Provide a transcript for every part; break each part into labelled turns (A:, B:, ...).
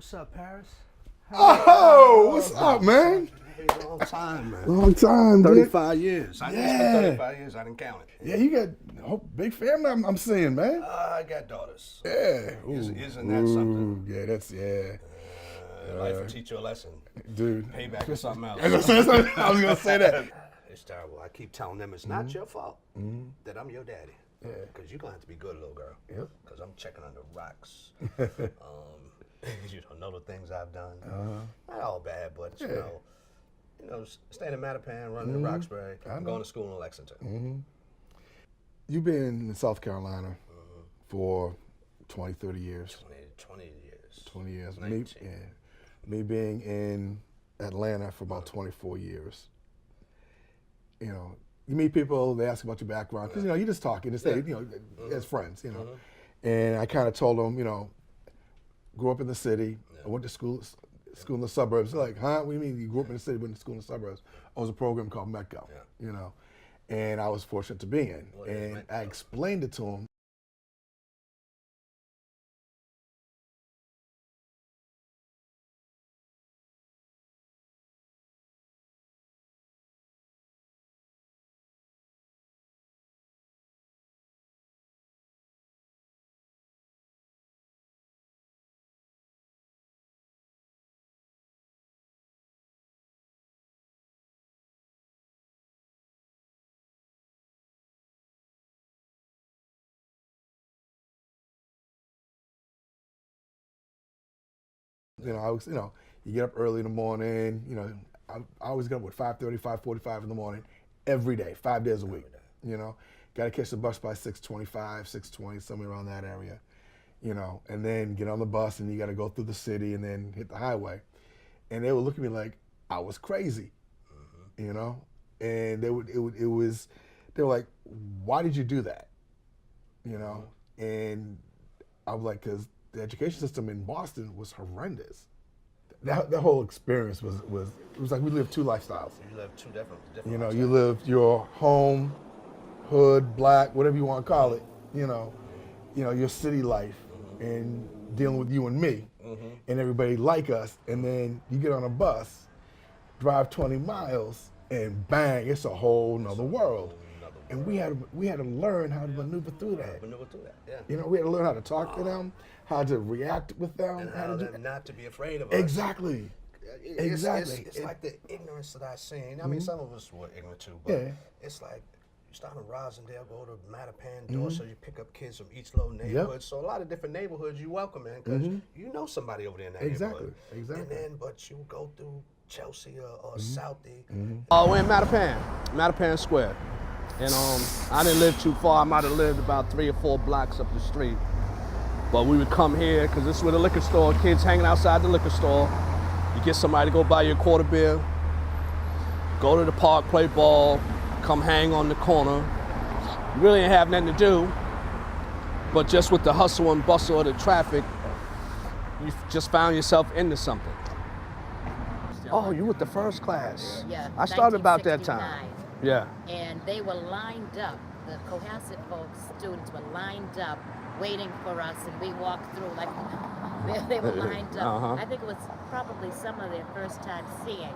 A: What's up, Paris?
B: Oh, what's up, man?
A: Hey, long time, man.
B: Long time, dude.
A: 35 years. I guess for 35 years, I didn't count it.
B: Yeah, you got a big family, I'm seeing, man.
A: I got daughters.
B: Yeah.
A: Isn't that something?
B: Yeah, that's,
A: Life will teach you a lesson.
B: Dude.
A: Payback is something else.
B: I was going to say that.
A: It's terrible. I keep telling them it's not your fault that I'm your daddy. Yeah. Because you're going to have to be good, little girl.
B: Yep.
A: Because I'm checking under rocks. You don't know the things I've done. Not all bad, but you know, staying in Mattapan, running in Roxbury, going to school in Lexington.
B: You've been in South Carolina for 20, 30 years.
A: 20 years.
B: 20 years.
A: 19.
B: Me being in Atlanta for about 24 years. You know, you meet people, they ask about your background, because, you know, you just talking, just say, you know, as friends, you know. And I kind of told them, you know, grew up in the city, I went to school in the suburbs. They're like, huh? What do you mean you grew up in the city, went to school in the suburbs? I was a program called METCO, you know, and I was fortunate to be in. And I explained it to them. You know, you get up early in the morning, you know, I always get up at 5:30, 5:45 in the morning, every day, 5 days a week, you know. Got to catch the bus by 6:25, 6:20, somewhere around that area, you know, and then get on the bus and you got to go through the city and then hit the highway. And they would look at me like I was crazy, you know, and they were like, why did you do that, you know? And I was like, because the education system in Boston was horrendous. That whole experience was it was like we lived two lifestyles.
A: You live two different
B: You know,
A: lifestyles.
B: you lived your home, hood, black, whatever you want to call it, you know, your city life and dealing with you and me and everybody like us, and then you get on a bus, drive 20 miles, and bang, it's a whole nother world. And we had to learn how to maneuver through that. You know, we had to learn how to talk to them, how to react with them,
A: And
B: how to do
A: not to be afraid of us.
B: exactly. Exactly.
A: It's like the ignorance that I've seen. I mean, some of us were ignorant too, but it's like you start in Rosendale, go to Mattapan, Dorset, you pick up kids from each little neighborhood. So a lot of different neighborhoods you welcome in because you know somebody over there in that neighborhood.
B: Exactly.
A: And then, but you go through Chelsea or Southie.
C: We're in Mattapan Square. And I didn't live too far. I might have lived about 3 or 4 blocks up the street. But we would come here because this is where the liquor store, kids hanging outside the liquor store. You get somebody to go buy you a quarter beer, go to the park, play ball, come hang on the corner. You really ain't have nothing to do, but just with the hustle and bustle of the traffic, you just found yourself into something. Oh, you with the first class.
D: Yeah.
C: I started about that time.
D: 1969.
C: Yeah.
D: And they were lined up. The Cohasset folks, students were lined up, waiting for us, and we walked through like they were lined up. I think it was probably some of their first time seeing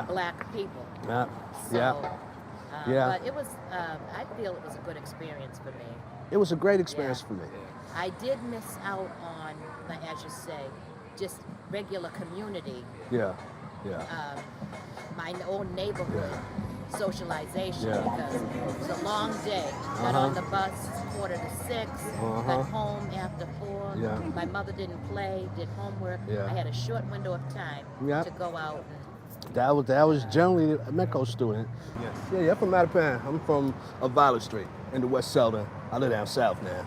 D: black people.
C: Yeah.
D: So, but it was. I feel it was a good experience for me.
C: It was a great experience for me.
D: I did miss out on, as you say, just regular community.
C: Yeah.
D: My own neighborhood socialization because it was a long day. Got on the bus 5:45, got home after 4. My mother didn't play, did homework. I had a short window of time to go out.
C: That was generally a METCO student. Yeah, I'm from Mattapan. I'm from Violet Street in the West Selden. I live down south now.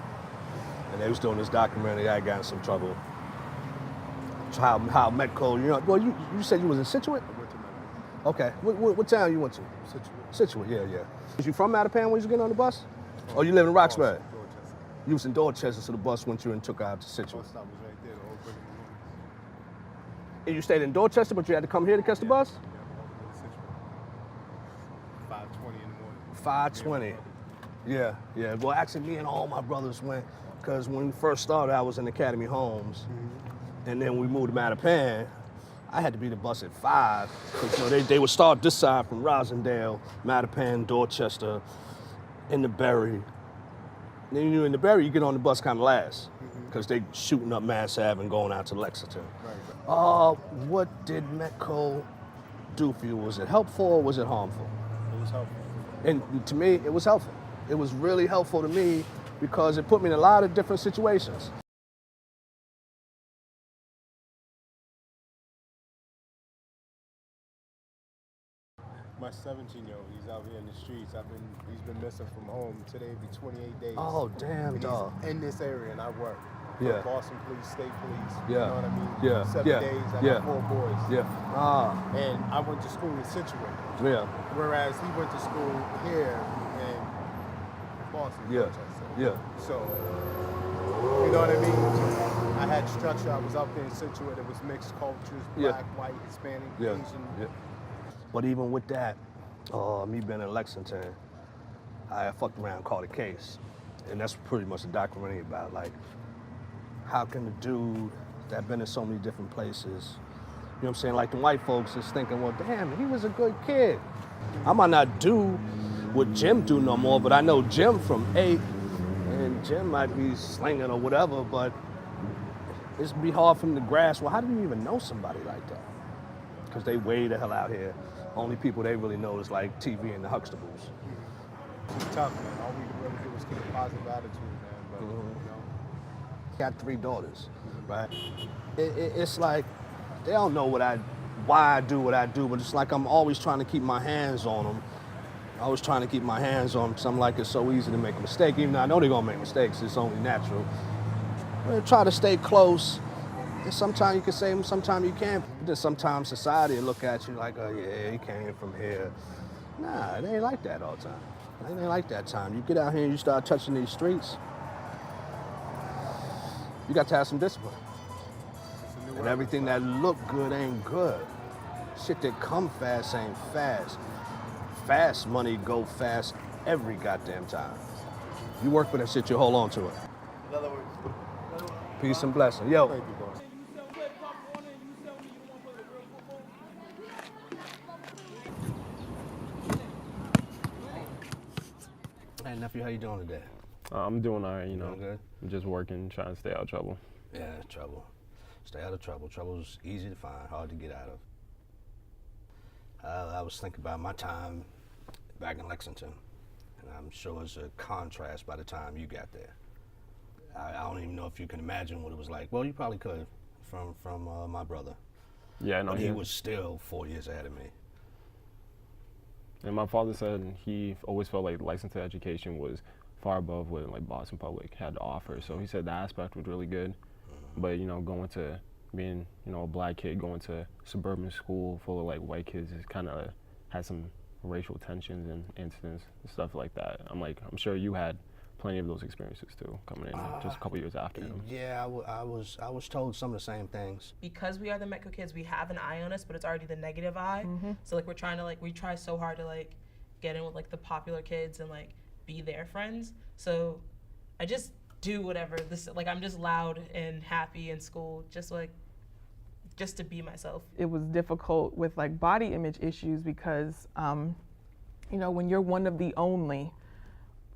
C: And they was doing this documentary. I got in some trouble. How METCO, you know, well, you said you was in Scituate? Okay. What town you went to? Scituate, yeah. Was you from Mattapan when you was getting on the bus? Or you live in Roxbury? You was in Dorchester, so the bus went you and took out to Scituate. And you stayed in Dorchester, but you had to come here to catch the bus?
E: 5:20 in the morning.
C: 5:20. Yeah. Well, actually, me and all my brothers went, because when we first started, I was in Academy Homes. And then we moved to Mattapan. I had to be the bus at 5. Because they would start this side from Rosendale, Mattapan, Dorchester, in the Berry. Then in the Berry, you get on the bus kind of last. Because they shooting up Mass Ave and going out to Lexington.
E: Right.
C: What did Metco do for you? Was it helpful or was it harmful?
E: It was helpful.
C: And to me, it was helpful. It was really helpful to me because it put me in a lot of different situations.
E: My 17-year-old, he's out here in the streets. He's been missing from home. Today will be 28 days.
C: Oh, damn,
E: and
C: dog.
E: he's in this area, and I work.
C: Yeah.
E: Boston Police, State Police.
C: Yeah.
E: You know what I mean?
C: Yeah.
E: 7
C: Yeah.
E: days. I
C: Yeah.
E: got 4 boys.
C: Yeah.
E: And I went to school in Situate.
C: Yeah.
E: Whereas he went to school here in Boston.
C: Yeah.
E: Dorchester.
C: Yeah.
E: So, you know what I mean? I had structure. I was up there in Situate. It was mixed cultures, black, white, Hispanic,
C: Yeah.
E: Asian.
C: Yeah. But even with that, me being in Lexington, I fucked around and caught a case. And that's pretty much the documentary about, like, how can the dude that been in so many different places, you know what I'm saying? Like the white folks is thinking, well, damn, he was a good kid. I might not do what Jim do no more, but I know Jim from 8, and Jim might be slinging or whatever, but it's be hard for him to grasp, well, how do you even know somebody like that? Because they way the hell out here. Only people they really know is like TV and the Huxtables.
E: It's tough, man. All we could really do was keep a positive attitude, man. But, you know.
C: Got 3 daughters, right? It's like, they don't know why I do what I do, but it's like I'm always trying to keep my hands on them. I was trying to keep my hands on them because I'm like, it's so easy to make a mistake. Even though I know they're gonna make mistakes, it's only natural. But try to stay close. And sometimes you can say them, sometimes you can't. Then sometimes society will look at you like, oh yeah, he came from here. Nah, it ain't like that all the time. It ain't like that time. You get out here and you start touching these streets, you got to have some discipline. And everything that look good ain't good. Shit that come fast ain't fast. Fast money go fast every goddamn time. You work for that shit, you hold on to it. Peace and blessing. Yo.
E: Thank you, boss.
C: Hey nephew, how you doing today?
F: I'm doing all right, you know.
C: Doing good?
F: I'm just working, trying to stay out of trouble.
C: Yeah, trouble. Stay out of trouble. Trouble's easy to find, hard to get out of. I was thinking about my time back in Lexington, and I'm sure it's a contrast by the time you got there. I don't even know if you can imagine what it was like. Well, you probably could from my brother.
F: Yeah, no,
C: But he was still 4 years ahead of me.
F: And my father said he always felt like licensed education was far above what like Boston Public had to offer. So he said the aspect was really good. But you know, going to being, you know, a black kid going to suburban school full of like white kids is kind of had some racial tensions and incidents and stuff like that. I'm sure you had plenty of those experiences too, coming in just a couple years after him.
C: Yeah, I was told some of the same things.
G: Because we are the Metco kids, we have an eye on us, but it's already the negative eye. So like we're trying to we try so hard to like get in with like the popular kids and like be their friends. So I just do whatever I'm just loud and happy in school, just to be myself.
H: It was difficult with like body image issues because, you know, when you're one of the only,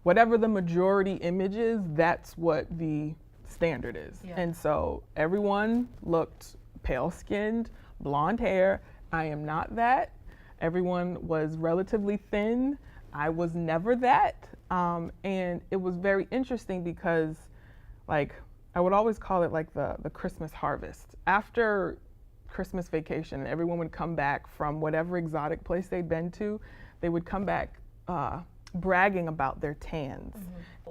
H: whatever the majority image is, that's what the standard is.
G: Yeah.
H: And so everyone looked pale-skinned, blonde hair. I am not that. Everyone was relatively thin. I was never that. And it was very interesting because, like, I would always call it like the Christmas harvest. After Christmas vacation, everyone would come back from whatever exotic place they'd been to. They would come back bragging about their tans.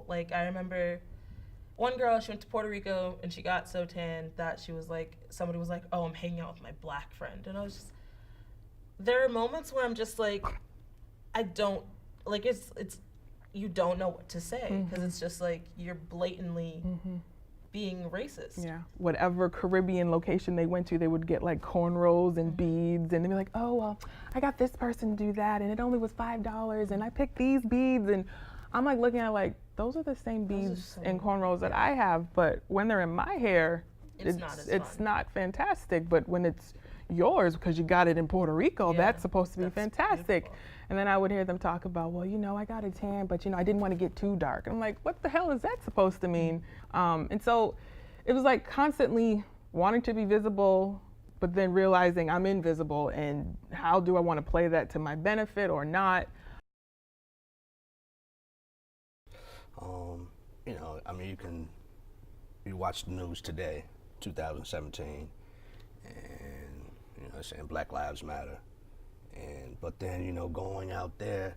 G: Like I remember one girl, she went to Puerto Rico and she got so tan that she was like, somebody was like, oh, I'm hanging out with my black friend. And I was just, there are moments where I'm just like, I don't, like it's you don't know what to say because it's just like you're blatantly being racist.
H: Yeah, whatever Caribbean location they went to, they would get like cornrows and beads, and they'd be like, oh, well, I got this person to do that, and it only was $5, and I picked these beads, and I'm like looking at like, those are the same beads and cornrows that I have, but when they're in my hair,
G: It's not as
H: it's
G: fun.
H: not fantastic. But when it's yours because you got it in Puerto Rico, that's supposed to be fantastic. Beautiful. And then I would hear them talk about, well, you know, I got a tan, but you know, I didn't want to get too dark. And I'm like, what the hell is that supposed to mean? And so it was like constantly wanting to be visible, but then realizing I'm invisible, and how do I want to play that to my benefit or not?
A: You know, I mean, you watch the news today, 2017, and you know, saying Black Lives Matter, but then, you know, going out there,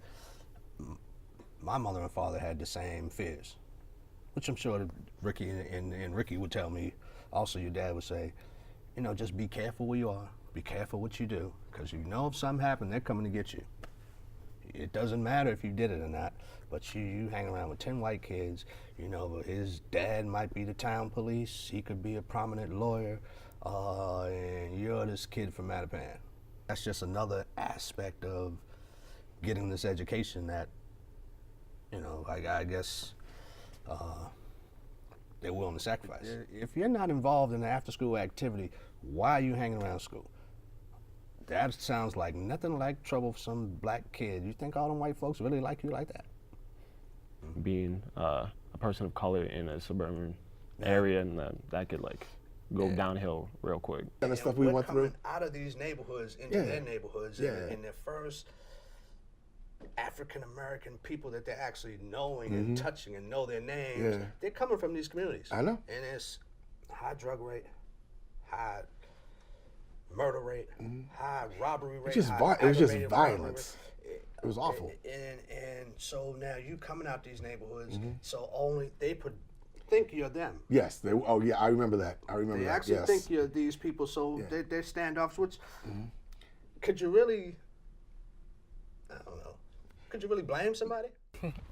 A: my mother and father had the same fears, which I'm sure Ricky and Ricky would tell me. Also, your dad would say, you know, just be careful where you are, be careful what you do, because you know if something happened, they're coming to get you. It doesn't matter if you did it or not, but you hang around with 10 white kids, you know, his dad might be the town police, he could be a prominent lawyer, and you're this kid from Mattapan. That's just another aspect of getting this education that, you know, I guess they're willing to sacrifice. If you're not involved in the after-school activity, why are you hanging around school? That sounds like nothing like trouble for some black kid. You think all them white folks really like you like that?
F: Being a person of color in a suburban area, and that could like go downhill real quick.
B: And the stuff we went through.
A: Out of these neighborhoods into their neighborhoods, and their first African American people that they're actually knowing and touching and know their names. They're coming from these communities.
B: I know.
A: And it's high drug rate, high murder rate, high robbery rate.
B: It was just violence. It was awful.
A: And so now you coming out these neighborhoods, so only they think you're them.
B: Yes. Oh yeah, I remember that.
A: They actually think you're these people, so they're standoffs. Which could you really? I don't know. Could you really blame somebody?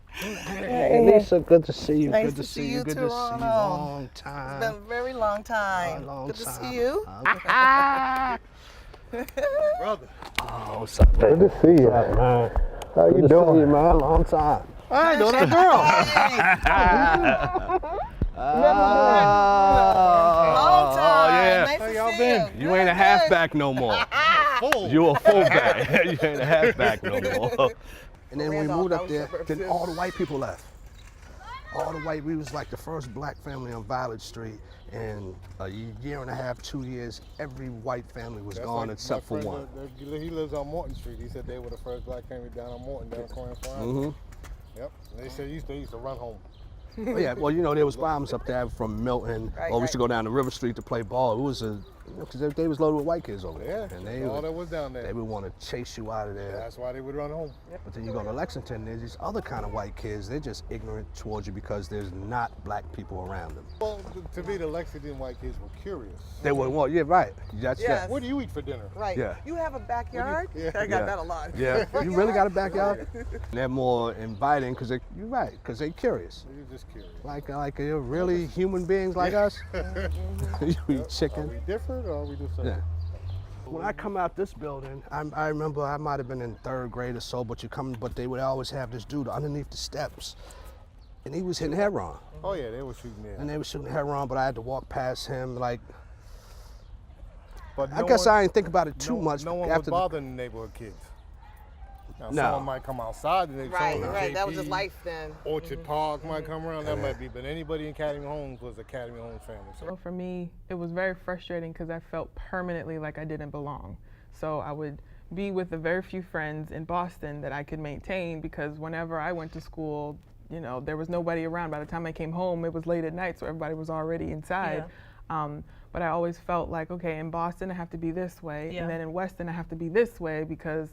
A: Hey, Lisa, good to see you.
I: Nice
A: good to see you. Good to see you. Long time.
I: It's been a very long time.
A: Long
I: good
A: time.
I: to see you.
A: Brother. Oh, what's up, baby? Good to see you, man. How you doing? See you, man. Long time. I know that girl.
I: Long time.
C: Yeah.
I: Nice
C: How
I: to
C: y'all
I: see
C: been?
I: you.
C: You ain't a halfback no more. You a fullback. You ain't a halfback no more.
A: And then when we moved up there, then all the white people left. We was like the first black family on Violet Street, and a year and a half, 2 years, every white family was gone except for one.
E: He lives on Morton Street. He said they were the first black family down on Morton, down the corner from Yep. And they said they used to run home.
A: Oh, yeah, well, you know, there was bombs up there from Milton, we used to go down to River Street to play ball. It was because they was loaded with white kids over there.
E: Yeah,
A: and they
E: all that was down there.
A: They would want to chase you out of there.
E: That's why they would run home.
A: But then you go to Lexington, there's these other kind of white kids. They're just ignorant towards you because there's not black people around them.
E: Well, to me, the Lexington white kids were curious.
A: They were, well, yeah, right. That's
I: Yes.
E: What do you eat for dinner?
I: Right.
A: Yeah.
I: You have a backyard? I got that a lot.
A: Yeah. You really got a backyard? They're more inviting because you're right, because they're curious.
E: You're just curious.
A: Like you're really human beings like us. You eat chicken.
E: Are we different or are we just
A: Yeah. When I come out this building, I remember I might have been in 3rd grade or so, but they would always have this dude underneath the steps, and he was hitting heroin.
E: Oh yeah, they were shooting there.
A: And they were shooting heroin, but I had to walk past him like.
E: But
A: I guess I didn't think about it too much.
E: No one was bothering the neighborhood kids. Now,
A: No.
E: Someone might come outside. And
I: Right. That was just life then.
E: Orchard Park might come around. That might be. But anybody in Academy Homes was Academy Homes family.
H: So for me, it was very frustrating because I felt permanently like I didn't belong. So I would be with the very few friends in Boston that I could maintain, because whenever I went to school, you know, there was nobody around. By the time I came home, it was late at night, so everybody was already inside. But I always felt like, okay, in Boston I have to be this way, and then in Weston I have to be this way, because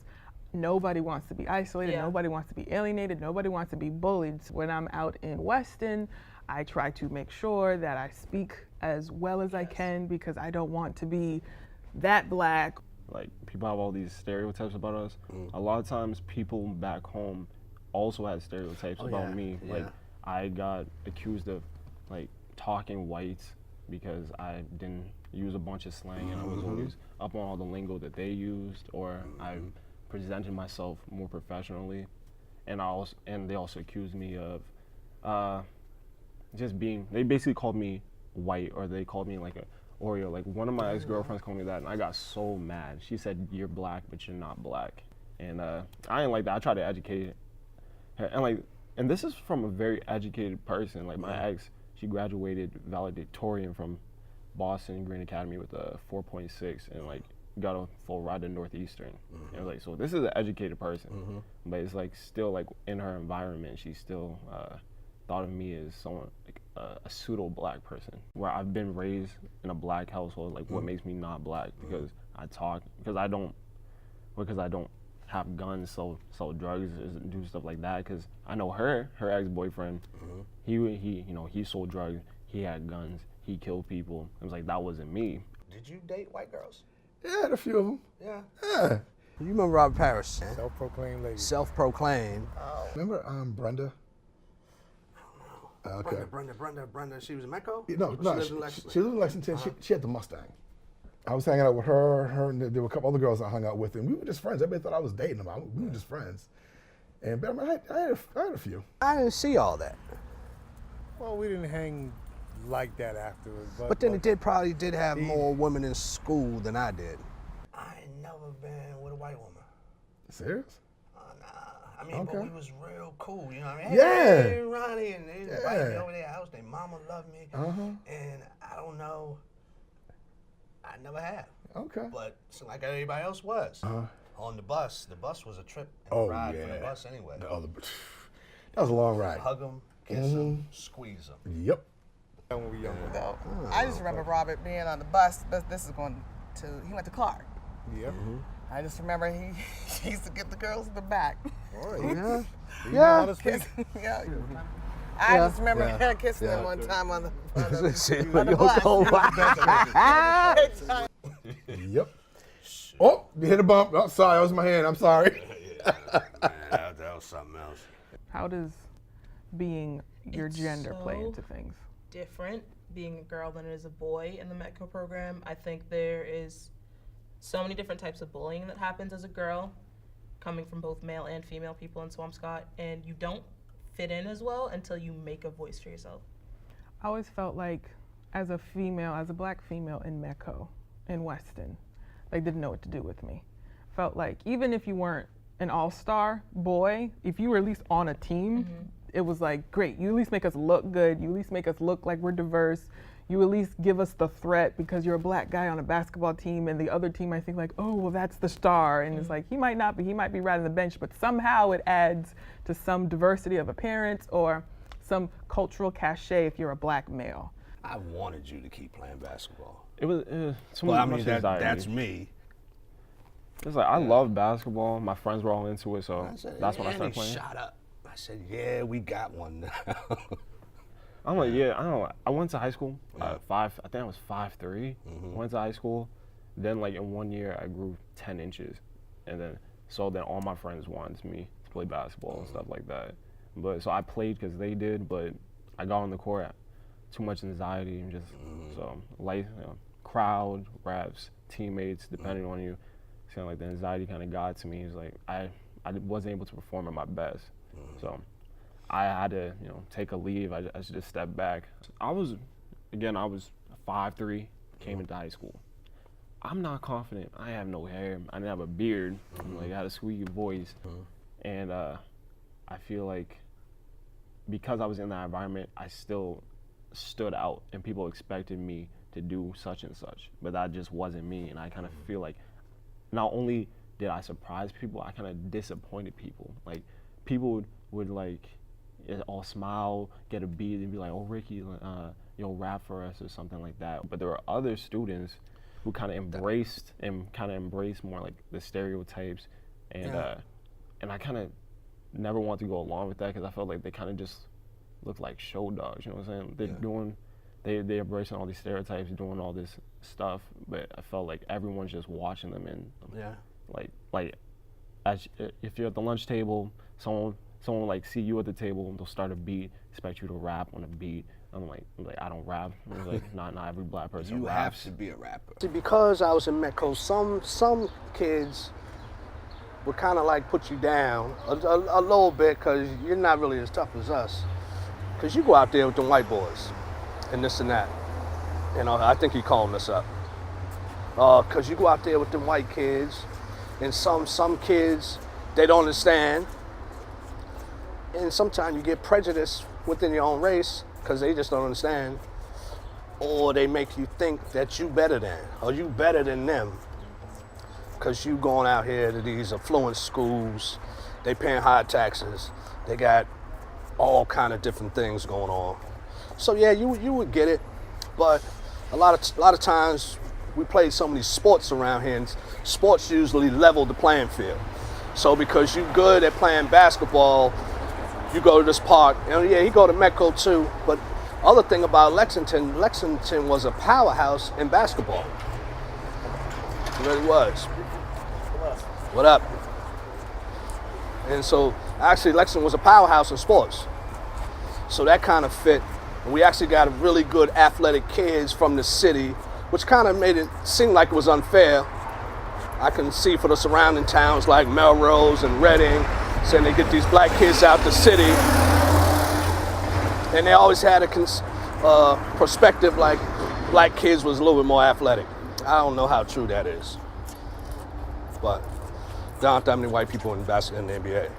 H: nobody wants to be isolated, nobody wants to be alienated, nobody wants to be bullied. So when I'm out in Weston, I try to make sure that I speak as well as I can, because I don't want to be that black.
F: Like, people have all these stereotypes about us. A lot of times people back home also had stereotypes about me. Like, I got accused of like talking white because I didn't use a bunch of slang, and I was always up on all the lingo that they used, or I presented myself more professionally. And they also accused me of just being, they basically called me white, or they called me like Oreo. Like one of my ex-girlfriends called me that, and I got so mad. She said, "You're black, but you're not black," and I didn't like that. I tried to educate her, and this is from a very educated person. Like my ex, she graduated valedictorian from Boston Green Academy with a 4.6, and like got a full ride to Northeastern. And like, so this is an educated person, but it's like still like in her environment, she still thought of me as someone like a pseudo black person. Where I've been raised in a black household, like what makes me not black? Because I talk, because I don't have guns, sell drugs, do stuff like that. Because I know her ex-boyfriend, he sold drugs, he had guns, he killed people. It was like, that wasn't me.
A: Did you date white girls?
B: Yeah, I had a few of them.
A: Yeah.
B: Yeah.
A: You remember Robert Parrish?
E: Self-proclaimed lady.
A: Self-proclaimed.
B: Remember Brenda? Okay.
A: Brenda, she was in Metco?
B: No,
A: She lived
B: she
A: in
B: lived in Lexington. She had the Mustang. I was hanging out with her, and there were a couple other girls I hung out with, and we were just friends. Everybody thought I was dating them. We were just friends. And I had a few.
A: I didn't see all that.
E: Well, we didn't hang like that afterwards.
A: But then it probably did have more women in school than I did. I ain't never been with a white woman.
B: Serious?
A: Nah. I mean, but we was real cool, you know what I mean?
B: Yeah.
A: Hey, Ronnie, and they invited me over their house. Their mama loved me. And I don't know, I never have.
B: Okay.
A: But so like everybody else was. On the bus was a trip and a ride for the bus anyway.
B: That was a long ride.
A: Hug them, kiss them, squeeze them.
B: Yep.
E: When we were younger.
I: So, I just remember Robert being on the bus, but he went to Clark.
E: Yep.
I: I just remember he used to get the girls in the back.
A: Yeah.
E: Yeah.
I: Yeah. I just remember kissing them one time on the bus.
B: Yep. Oh, you hit a bump. Oh, sorry, that was my hand. I'm sorry.
A: that was something else.
H: How does being your
G: It's
H: gender play
G: so
H: into things?
G: Different being a girl than it is a boy in the Metco program. I think there is so many different types of bullying that happens as a girl, coming from both male and female people in Swampscott, and you don't fit in as well until you make a voice for yourself.
H: I always felt like as a black female in Metco, in Weston, they didn't know what to do with me. Felt like even if you weren't an all-star boy, if you were at least on a team, it was like, great, you at least make us look good, you at least make us look like we're diverse, you at least give us the threat because you're a black guy on a basketball team, and the other team might think like, oh, well, that's the star, and it's like, he might not be, he might be right on the bench, but somehow it adds to some diversity of appearance or some cultural cachet if you're a black male.
A: I wanted you to keep playing basketball.
F: It was
A: Well, I mean, that's me.
F: It's like, I love basketball. My friends were all into it, so that's when I started
A: He
F: playing.
A: shot up. I said, yeah, we got one now.
F: I'm like, yeah, I don't know. I went to high school, I think I was 5'3". Went to high school. Then, like, in 1 year, I grew 10 inches. And then all my friends wanted me to play basketball and stuff like that. But so I played because they did, but I got on the court, too much anxiety and just, crowd, refs, teammates, depending on you. Kind of like the anxiety kind of got to me. It's like I wasn't able to perform at my best, so I had to take a leave. I just stepped back. I was 5'3", came into high school. I'm not confident. I have no hair. I didn't have a beard. Like I had a squeaky voice, and I feel like because I was in that environment, I still stood out, and people expected me to do such and such, but that just wasn't me. And I kind of feel like not only did I surprise people, I kind of disappointed people. Like people would like all smile, get a beat, and be like, "Oh, Ricky, rap for us" or something like that. But there were other students who kind of embraced more like the stereotypes, and I kind of never wanted to go along with that because I felt like they kind of just looked like show dogs. You know what I'm saying? They embracing all these stereotypes, doing all this stuff, but I felt like everyone's just watching them, and if you're at the lunch table, someone like see you at the table and they'll start a beat, expect you to rap on a beat. I'm like I don't rap. I'm like not every black person
A: You
F: raps.
A: have to be a rapper. Because I was in Metco, some kids would kind of like put you down a little bit because you're not really as tough as us. Because you go out there with them white boys and this and that.
C: You know, I think he calling us up. Cause you go out there with them white kids, and some kids, they don't understand. And sometimes you get prejudice within your own race, cause they just don't understand. Or they make you think that you better than, or you better than them. Cause you going out here to these affluent schools, they paying high taxes, they got all kind of different things going on. So yeah, you would get it, but a lot of times we play so many sports around here, and sports usually level the playing field. So because you good at playing basketball, you go to this park, and yeah, he go to Metco too. But other thing about Lexington was a powerhouse in basketball. It really was. What up? And so actually Lexington was a powerhouse in sports. So that kind of fit. We actually got really good athletic kids from the city, which kind of made it seem like it was unfair. I can see for the surrounding towns like Melrose and Reading, saying they get these black kids out the city, and they always had a perspective like black kids was a little bit more athletic. I don't know how true that is, but there aren't that many white people in the NBA,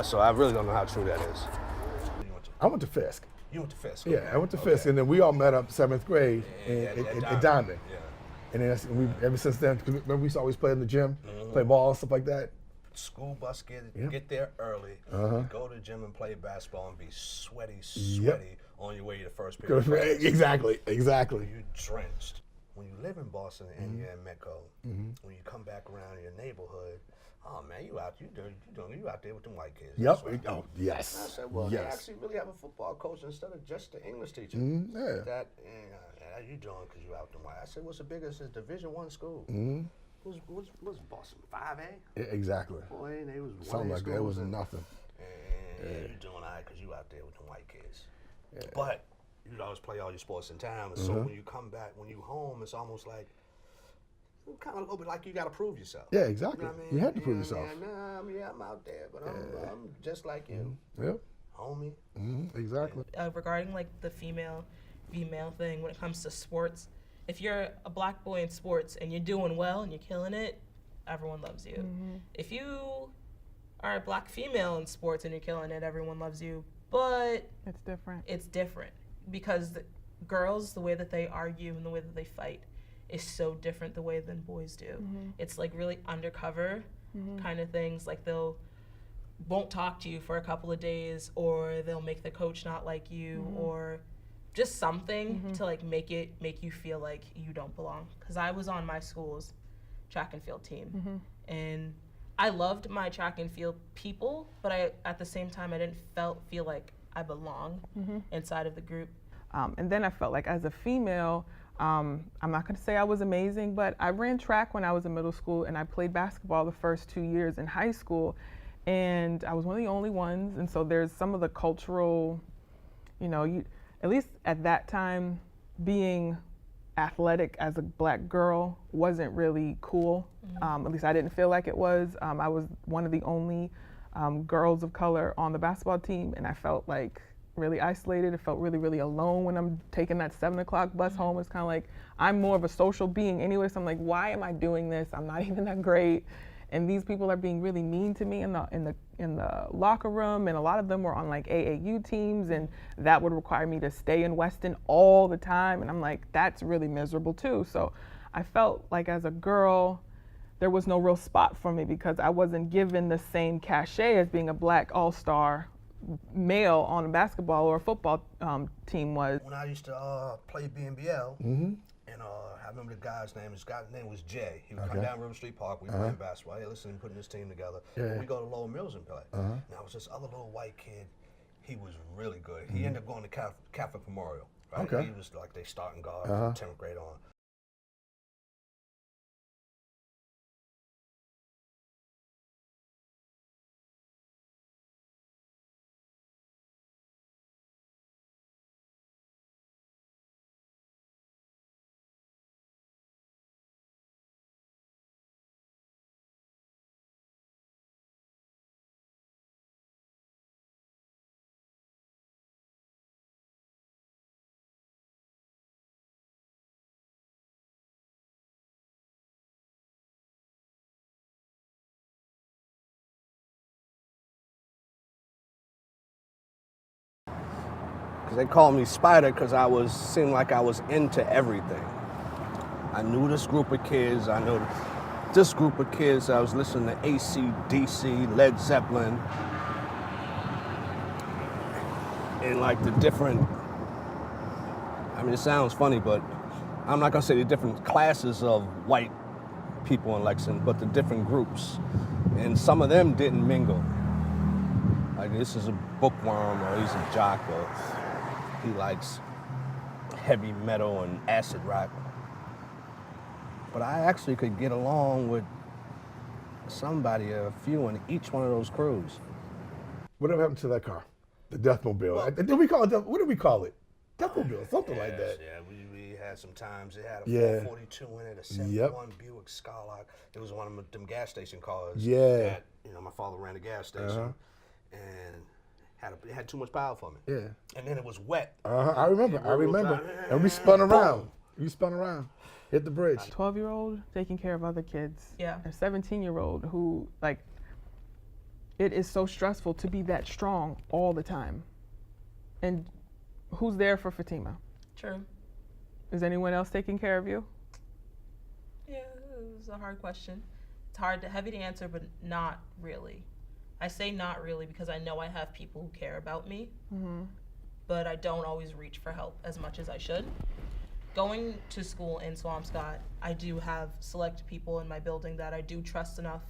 C: so I really don't know how true that is.
B: I went to Fisk.
A: You went to Fisk?
B: Yeah, I went to Fisk, and then we all met up 7th grade at Diamond. Yeah. And then ever since then, cause remember we used to always play in the gym, play ball, stuff like that.
A: School bus get there early, go to the gym and play basketball and be sweaty on your way to the first period.
B: Exactly.
A: You drenched. When you live in Boston and you're in Metco, when you come back around your neighborhood, oh man, you out there with them white kids.
B: Yep. Oh yes.
A: I said, well, they actually really have a football coach instead of just the English teacher. Yeah. How you doing? Because you out there white. I said, what's the biggest Division I school? What's Boston 5A?
B: Yeah, exactly.
A: Boy, they was
B: something like that. It wasn't nothing.
A: And you doing all right because you out there with them white kids. Yeah. But you always play all your sports in town, and so when you come back, when you home, it's almost like kind of a little bit like you got to prove yourself.
B: Yeah, exactly.
A: You know what I mean?
B: You had to prove yourself.
A: I'm out there, but I'm just like you.
B: Yep.
A: Homie.
B: Exactly.
G: Regarding like the female thing, when it comes to sports, if you're a black boy in sports and you're doing well and you're killing it, everyone loves you. If you are a black female in sports and you're killing it, everyone loves you. But
H: it's different.
G: It's different because girls, the way that they argue and the way that they fight is so different the way than boys do. It's like really undercover kind of things. Like they'll won't talk to you for a couple of days, or they'll make the coach not like you, or just something to like make you feel like you don't belong. Because I was on my school's track and field team, and I loved my track and field people, but at the same time I didn't feel like I belonged inside of the group.
H: And then I felt like as a female, I'm not going to say I was amazing, but I ran track when I was in middle school, and I played basketball the first 2 years in high school, and I was one of the only ones. And so there's some of the cultural, at least at that time, being athletic as a black girl wasn't really cool. At least I didn't feel like it was. I was one of the only girls of color on the basketball team, and I felt like really isolated. I felt really, really alone when I'm taking that 7 o'clock bus home. It's kind of like, I'm more of a social being anyway, so I'm like, why am I doing this? I'm not even that great. And these people are being really mean to me in the locker room, and a lot of them were on like AAU teams, and that would require me to stay in Weston all the time, and I'm like, that's really miserable too. So I felt like as a girl, there was no real spot for me because I wasn't given the same cachet as being a black all-star male on a basketball or a football team was.
A: When I used to play BNBL, and I remember the guy's name was Jay. He would come down River Street Park. We playing basketball. Hey, listen, putting this team together. We go to Lower Mills and play. Now it was this other little white kid. He was really good. He ended up going to Catholic Memorial. Right? He was like their starting guard from 10th grade on.
C: They called me Spider because seemed like I was into everything. I knew this group of kids. I knew this group of kids. I was listening to AC/DC, Led Zeppelin, and like the different, I mean, it sounds funny, but I'm not gonna say the different classes of white people in Lexington, but the different groups. And some of them didn't mingle. Like, this is a bookworm, or he's a jock, or he likes heavy metal and acid rock. But I actually could get along with somebody, a few in each one of those crews.
B: Whatever happened to that car? The Deathmobile. Did we call it, what did we call it? Deathmobile, something like that.
A: Yeah, we had some times. It had a
B: Yeah.
A: 442 in it, a 71 Buick Skylark. It was one of them gas station cars.
B: Yeah.
A: That, my father ran a gas station, and it had too much power for me.
B: Yeah.
A: And then it was wet.
B: I remember. And we spun around. We spun around. Hit the bridge.
H: 12-year-old taking care of other kids.
G: Yeah.
H: A 17-year-old who, like, it is so stressful to be that strong all the time. And who's there for Fatima?
G: True.
H: Is anyone else taking care of you?
G: Yeah, it was a hard question. It's heavy to answer, but not really. I say not really because I know I have people who care about me, but I don't always reach for help as much as I should. Going to school in Swampscott, I do have select people in my building that I do trust enough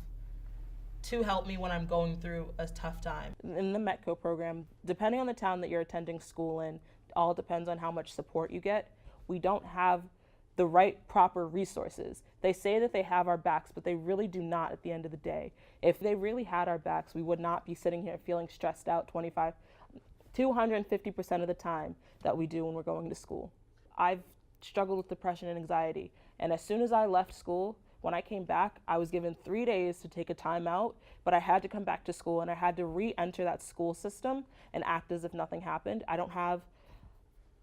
G: to help me when I'm going through a tough time. In the METCO program, depending on the town that you're attending school in, all depends on how much support you get. We don't have the right proper resources. They say that they have our backs, but they really do not at the end of the day. If they really had our backs, we would not be sitting here feeling stressed out 250% of the time that we do when we're going to school. I've struggled with depression and anxiety, and as soon as I left school, when I came back, I was given 3 days to take a time out, but I had to come back to school and I had to re-enter that school system and act as if nothing happened. I don't have,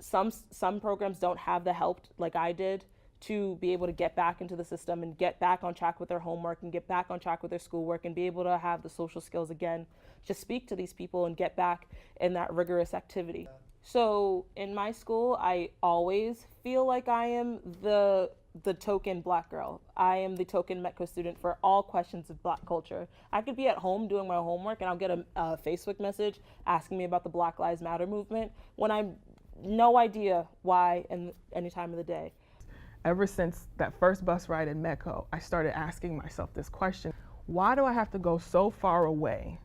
G: some programs don't have the help like I did to be able to get back into the system and get back on track with their homework and get back on track with their schoolwork and be able to have the social skills again to speak to these people and get back in that rigorous activity. So in my school, I always feel like I am the token Black girl. I am the token METCO student for all questions of Black culture. I could be at home doing my homework and I'll get a Facebook message asking me about the Black Lives Matter movement when I'm no idea why in any time of the day.
H: Ever since that first bus ride in METCO, I started asking myself this question: why do I have to go so far away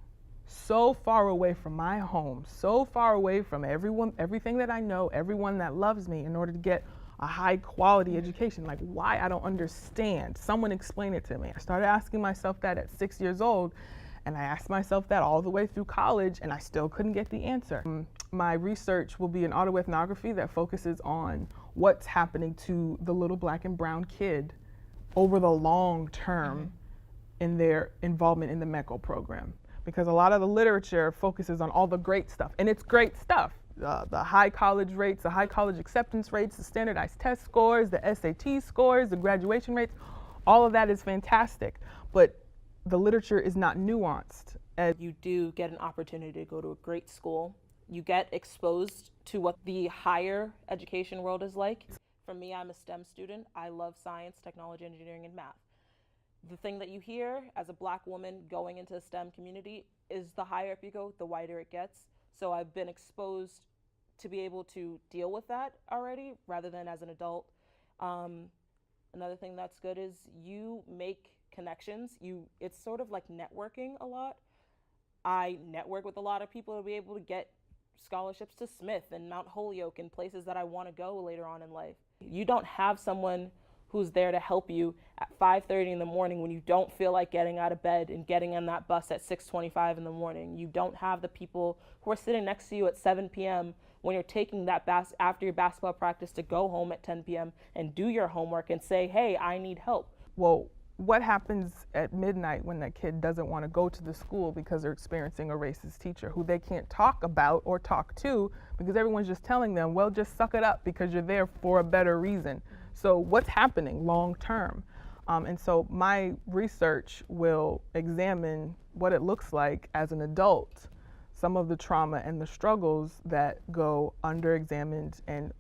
H: from my home, so far away from everyone, everything that I know, everyone that loves me, in order to get a high quality education? Like, why? I don't understand. Someone explain it to me. I started asking myself that at 6 years old, and I asked myself that all the way through college, and I still couldn't get the answer. My research will be an autoethnography that focuses on what's happening to the little Black and brown kid over the long term in their involvement in the METCO program. Because a lot of the literature focuses on all the great stuff, and it's great stuff. The high college rates, the high college acceptance rates, the standardized test scores, the SAT scores, the graduation rates, all of that is fantastic. But the literature is not nuanced.
G: You do get an opportunity to go to a great school. You get exposed to what the higher education world is like. For me, I'm a STEM student. I love science, technology, engineering, and math. The thing that you hear as a Black woman going into the STEM community is the higher up you go, the wider it gets. So I've been exposed to be able to deal with that already rather than as an adult. Another thing that's good is you make connections. It's sort of like networking a lot. I network with a lot of people to be able to get scholarships to Smith and Mount Holyoke and places that I want to go later on in life. You don't have someone who's there to help you at 5:30 in the morning when you don't feel like getting out of bed and getting on that bus at 6:25 in the morning. You don't have the people who are sitting next to you at 7 p.m. when you're taking that after your basketball practice to go home at 10 p.m. and do your homework and say, hey, I need help.
H: Well, what happens at midnight when that kid doesn't want to go to the school because they're experiencing a racist teacher who they can't talk about or talk to because everyone's just telling them, well, just suck it up because you're there for a better reason. So what's happening long term? And so my research will examine what it looks like as an adult some of the trauma and the struggles that go under-examined and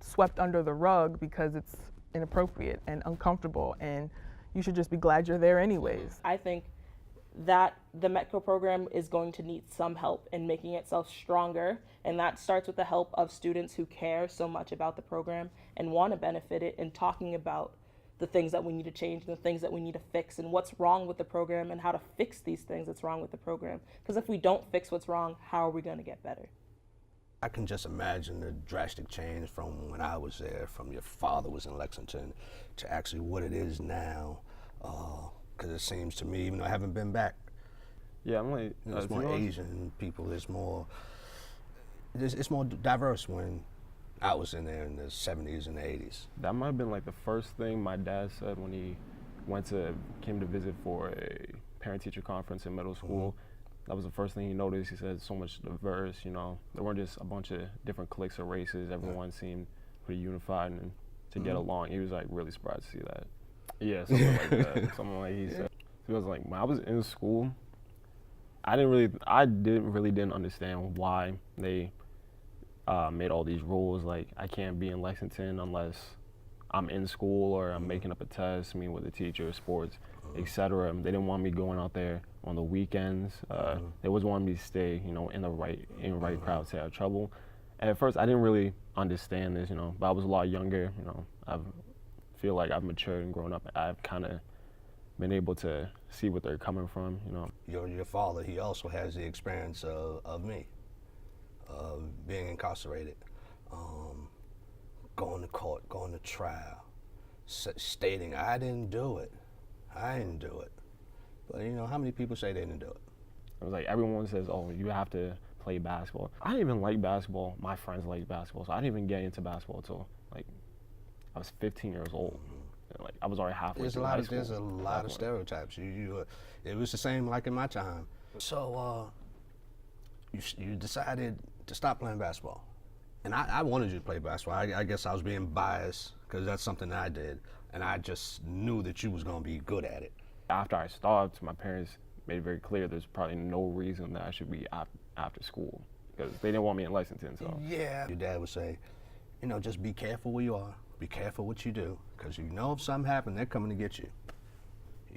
H: swept under the rug because it's inappropriate and uncomfortable, and you should just be glad you're there anyways.
J: I think that the METCO program is going to need some help in making itself stronger, and that starts with the help of students who care so much about the program and want to benefit it, and talking about the things that we need to change and the things that we need to fix and what's wrong with the program and how to fix these things that's wrong with the program. Because if we don't fix what's wrong, how are we going to get better?
A: I can just imagine the drastic change from when I was there, from your father was in Lexington, to actually what it is now. Because it seems to me, even though I haven't been back,
F: yeah, I'm like,
A: there's more Asian people. It's more diverse when I was in there in the 70s and the 80s.
F: That might have been like the first thing my dad said when he came to visit for a parent-teacher conference in middle school. That was the first thing he noticed. He said so much diverse, you know. There weren't just a bunch of different cliques or races. Everyone seemed pretty unified and to get along. He was like really surprised to see that. Yeah, something like that. Something like he said. He was like, when I was in school, I didn't really understand why they made all these rules. Like, I can't be in Lexington unless I'm in school or I'm making up a test, meeting with a teacher, sports, etc. They didn't want me going out there on the weekends. They always wanted me to stay, you know, in the right crowd, stay out of trouble. And at first, I didn't really understand this, you know, but I was a lot younger, you know. I feel like I've matured and grown up. I've kind of been able to see what they're coming from, you know.
A: Your father, he also has the experience of me, being incarcerated, going to court, going to trial, stating I didn't do it. But you know, how many people say they didn't do it?
F: It was like everyone says, oh, you have to play basketball. I didn't even like basketball. My friends liked basketball, so I didn't even get into basketball until like I was 15 years old. Like I was already halfway through high school.
A: There's a lot of stereotypes. It was the same like in my time. So you decided to stop playing basketball, and I wanted you to play basketball. I guess I was being biased because that's something that I did, and I just knew that you was gonna be good at it.
F: After I stopped, my parents made it very clear there's probably no reason that I should be after school because they didn't want me in Lexington. So
A: yeah, your dad would say, you know, just be careful where you are. Be careful what you do, because you know if something happened, they're coming to get you.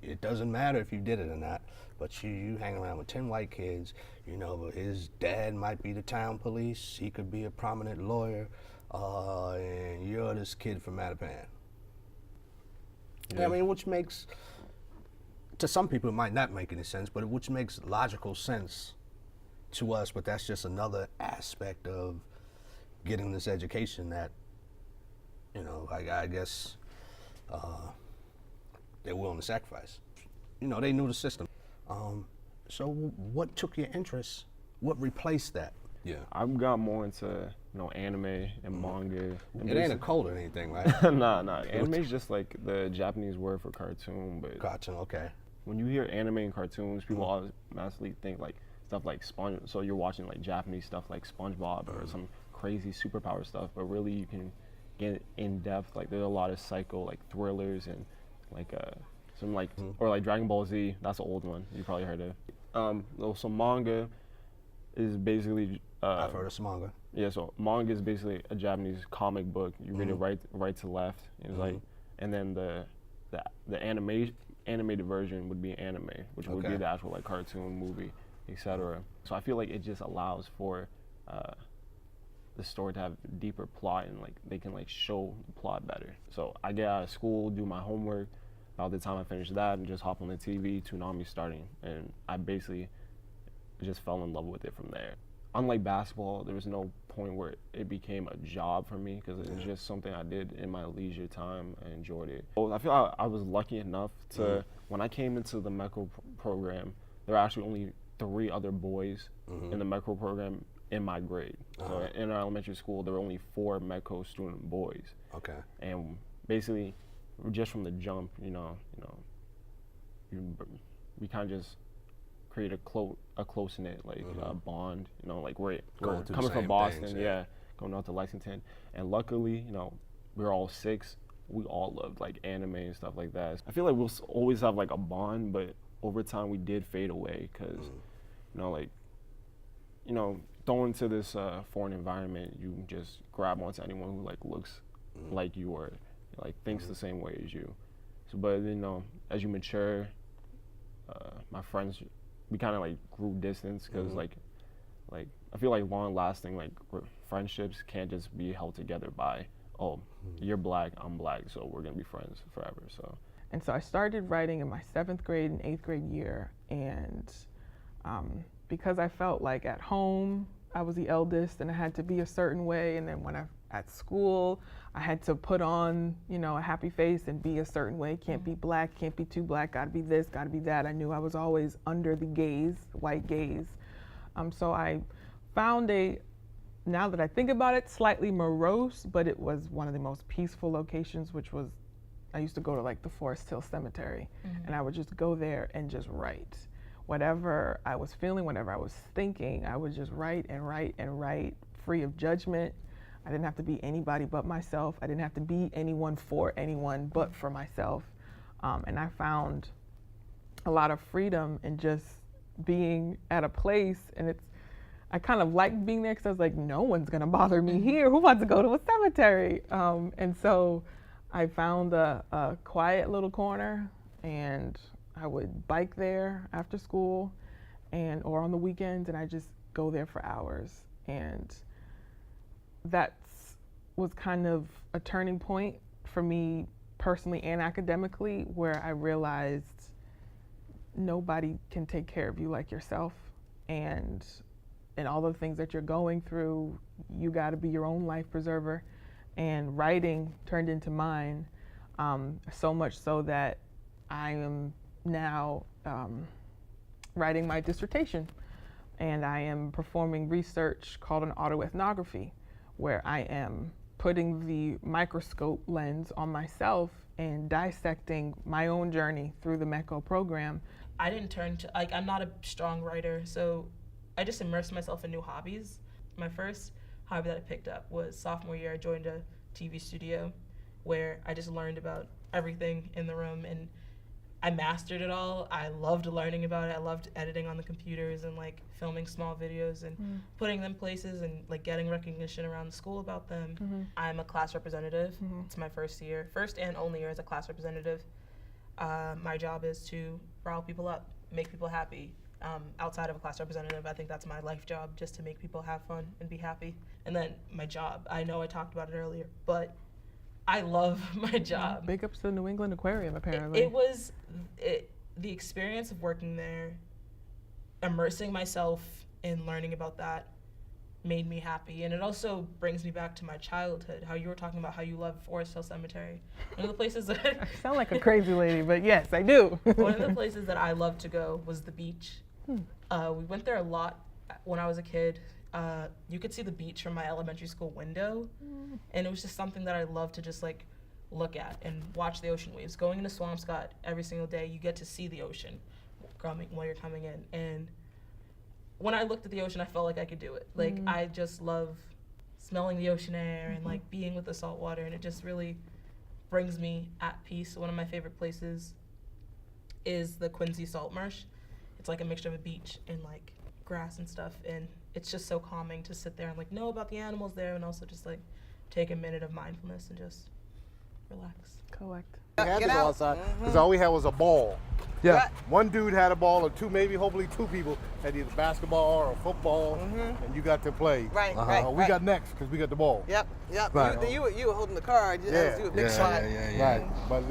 A: It doesn't matter if you did it or not, but you hang around with 10 white kids, you know, his dad might be the town police, he could be a prominent lawyer, and you're this kid from Mattapan. Yeah. I mean, which makes, to some people it might not make any sense, but which makes logical sense to us, but that's just another aspect of getting this education that, you know, I guess they're willing to sacrifice. You know, they knew the system. So what took your interest? What replaced that? Yeah,
F: I've got more into, you know, anime and manga. And
A: it ain't a code or anything, right?
F: Nah. Anime is just like the Japanese word for cartoon. But
A: cartoon, okay.
F: When you hear anime and cartoons, people automatically think like stuff like so you're watching like Japanese stuff like SpongeBob or some crazy superpower stuff, but really you can get in depth. Like there's a lot of psycho like thrillers and like some like or like Dragon Ball Z. That's an old one you probably heard of. So manga is basically
A: I've heard of some manga.
F: Yeah, so manga is basically a Japanese comic book. You read it right to left. It's like, and then the animated version would be anime, which would be the actual like cartoon movie, etc. So I feel like it just allows for the story to have deeper plot and like they can like show the plot better. So I get out of school, do my homework. About the time I finish that, and just hop on the TV, Toonami starting, and I basically just fell in love with it from there. Unlike basketball, there was no point where it became a job for me because it was just something I did in my leisure time. I enjoyed it. I feel I was lucky enough to, when I came into the MECO program, there were actually only 3 other boys in the MECO program in my grade. So in our elementary school, there were only 4 MECO student boys. Okay. And basically, just from the jump, we kind of just create a close knit like bond. You know, like we're coming from Boston, things, going out to Lexington, and luckily, we were all 6. We all loved like anime and stuff like that. I feel like we'll always have like a bond, but over time we did fade away because thrown into this foreign environment, you just grab onto anyone who like looks like you or like thinks the same way as you. So, but as you mature, my friends, we kind of like grew distance because like I feel like long-lasting like friendships can't just be held together by you're black, I'm black, so we're gonna be friends forever. So.
H: And so I started writing in my 7th grade and 8th grade year, and because I felt like at home I was the eldest and I had to be a certain way, and then when at school I had to put on a happy face and be a certain way, can't be black, can't be too black, gotta be this, gotta be that. I knew I was always under the gaze, white gaze. So I found now that I think about it, slightly morose, but it was one of the most peaceful locations, which was, I used to go to like the Forest Hill Cemetery, and I would just go there and just write. Whatever I was feeling, whatever I was thinking, I would just write and write and write, free of judgment. I didn't have to be anybody but myself. I didn't have to be anyone for anyone but for myself. And I found a lot of freedom in just being at a place, and I kind of liked being there because I was like, no one's gonna bother me here. Who wants to go to a cemetery? And so I found a quiet little corner, and I would bike there after school or on the weekends, and I just go there for hours. And that was kind of a turning point for me personally and academically, where I realized nobody can take care of you like yourself, and all the things that you're going through, you got to be your own life preserver. And writing turned into mine, so much so that I am now writing my dissertation, and I am performing research called an autoethnography, where I am putting the microscope lens on myself and dissecting my own journey through the METCO program.
G: I didn't turn to, I'm not a strong writer, so I just immersed myself in new hobbies. My first hobby that I picked up was sophomore year. I joined a TV studio where I just learned about everything in the room, and I mastered it all. I loved learning about it. I loved editing on the computers and like filming small videos and putting them places and like getting recognition around the school about them. I'm a class representative. It's my first and only year as a class representative. My job is to rile people up, make people happy. Outside of a class representative, I think that's my life job, just to make people have fun and be happy. And then my job, I know I talked about it earlier, but I love my job.
H: Big ups to the New England Aquarium, apparently.
G: It was the experience of working there, immersing myself in learning about that, made me happy. And it also brings me back to my childhood, how you were talking about how you love Forest Hill Cemetery. One of the places that
H: I sound like a crazy lady, but yes, I do.
G: One of the places that I loved to go was the beach. We went there a lot when I was a kid. You could see the beach from my elementary school window, and it was just something that I loved to just like look at and watch the ocean waves. Going into Swampscott every single day, you get to see the ocean while you're coming in. And when I looked at the ocean, I felt like I could do it. Like I just love smelling the ocean air and like being with the salt water, and it just really brings me at peace. One of my favorite places is the Quincy Salt Marsh. It's like a mixture of a beach and like grass and stuff, and it's just so calming to sit there and like know about the animals there, and also just like take a minute of mindfulness and just relax.
H: Collect.
E: We had to go outside because all we had was a ball.
B: Yeah.
E: One dude had a ball, or hopefully two people had either basketball or football, and you got to play.
I: Right,
E: We got next because we got the ball.
I: Yep.
B: Right.
I: You were holding the card. You had to do a big shot.
E: Right. But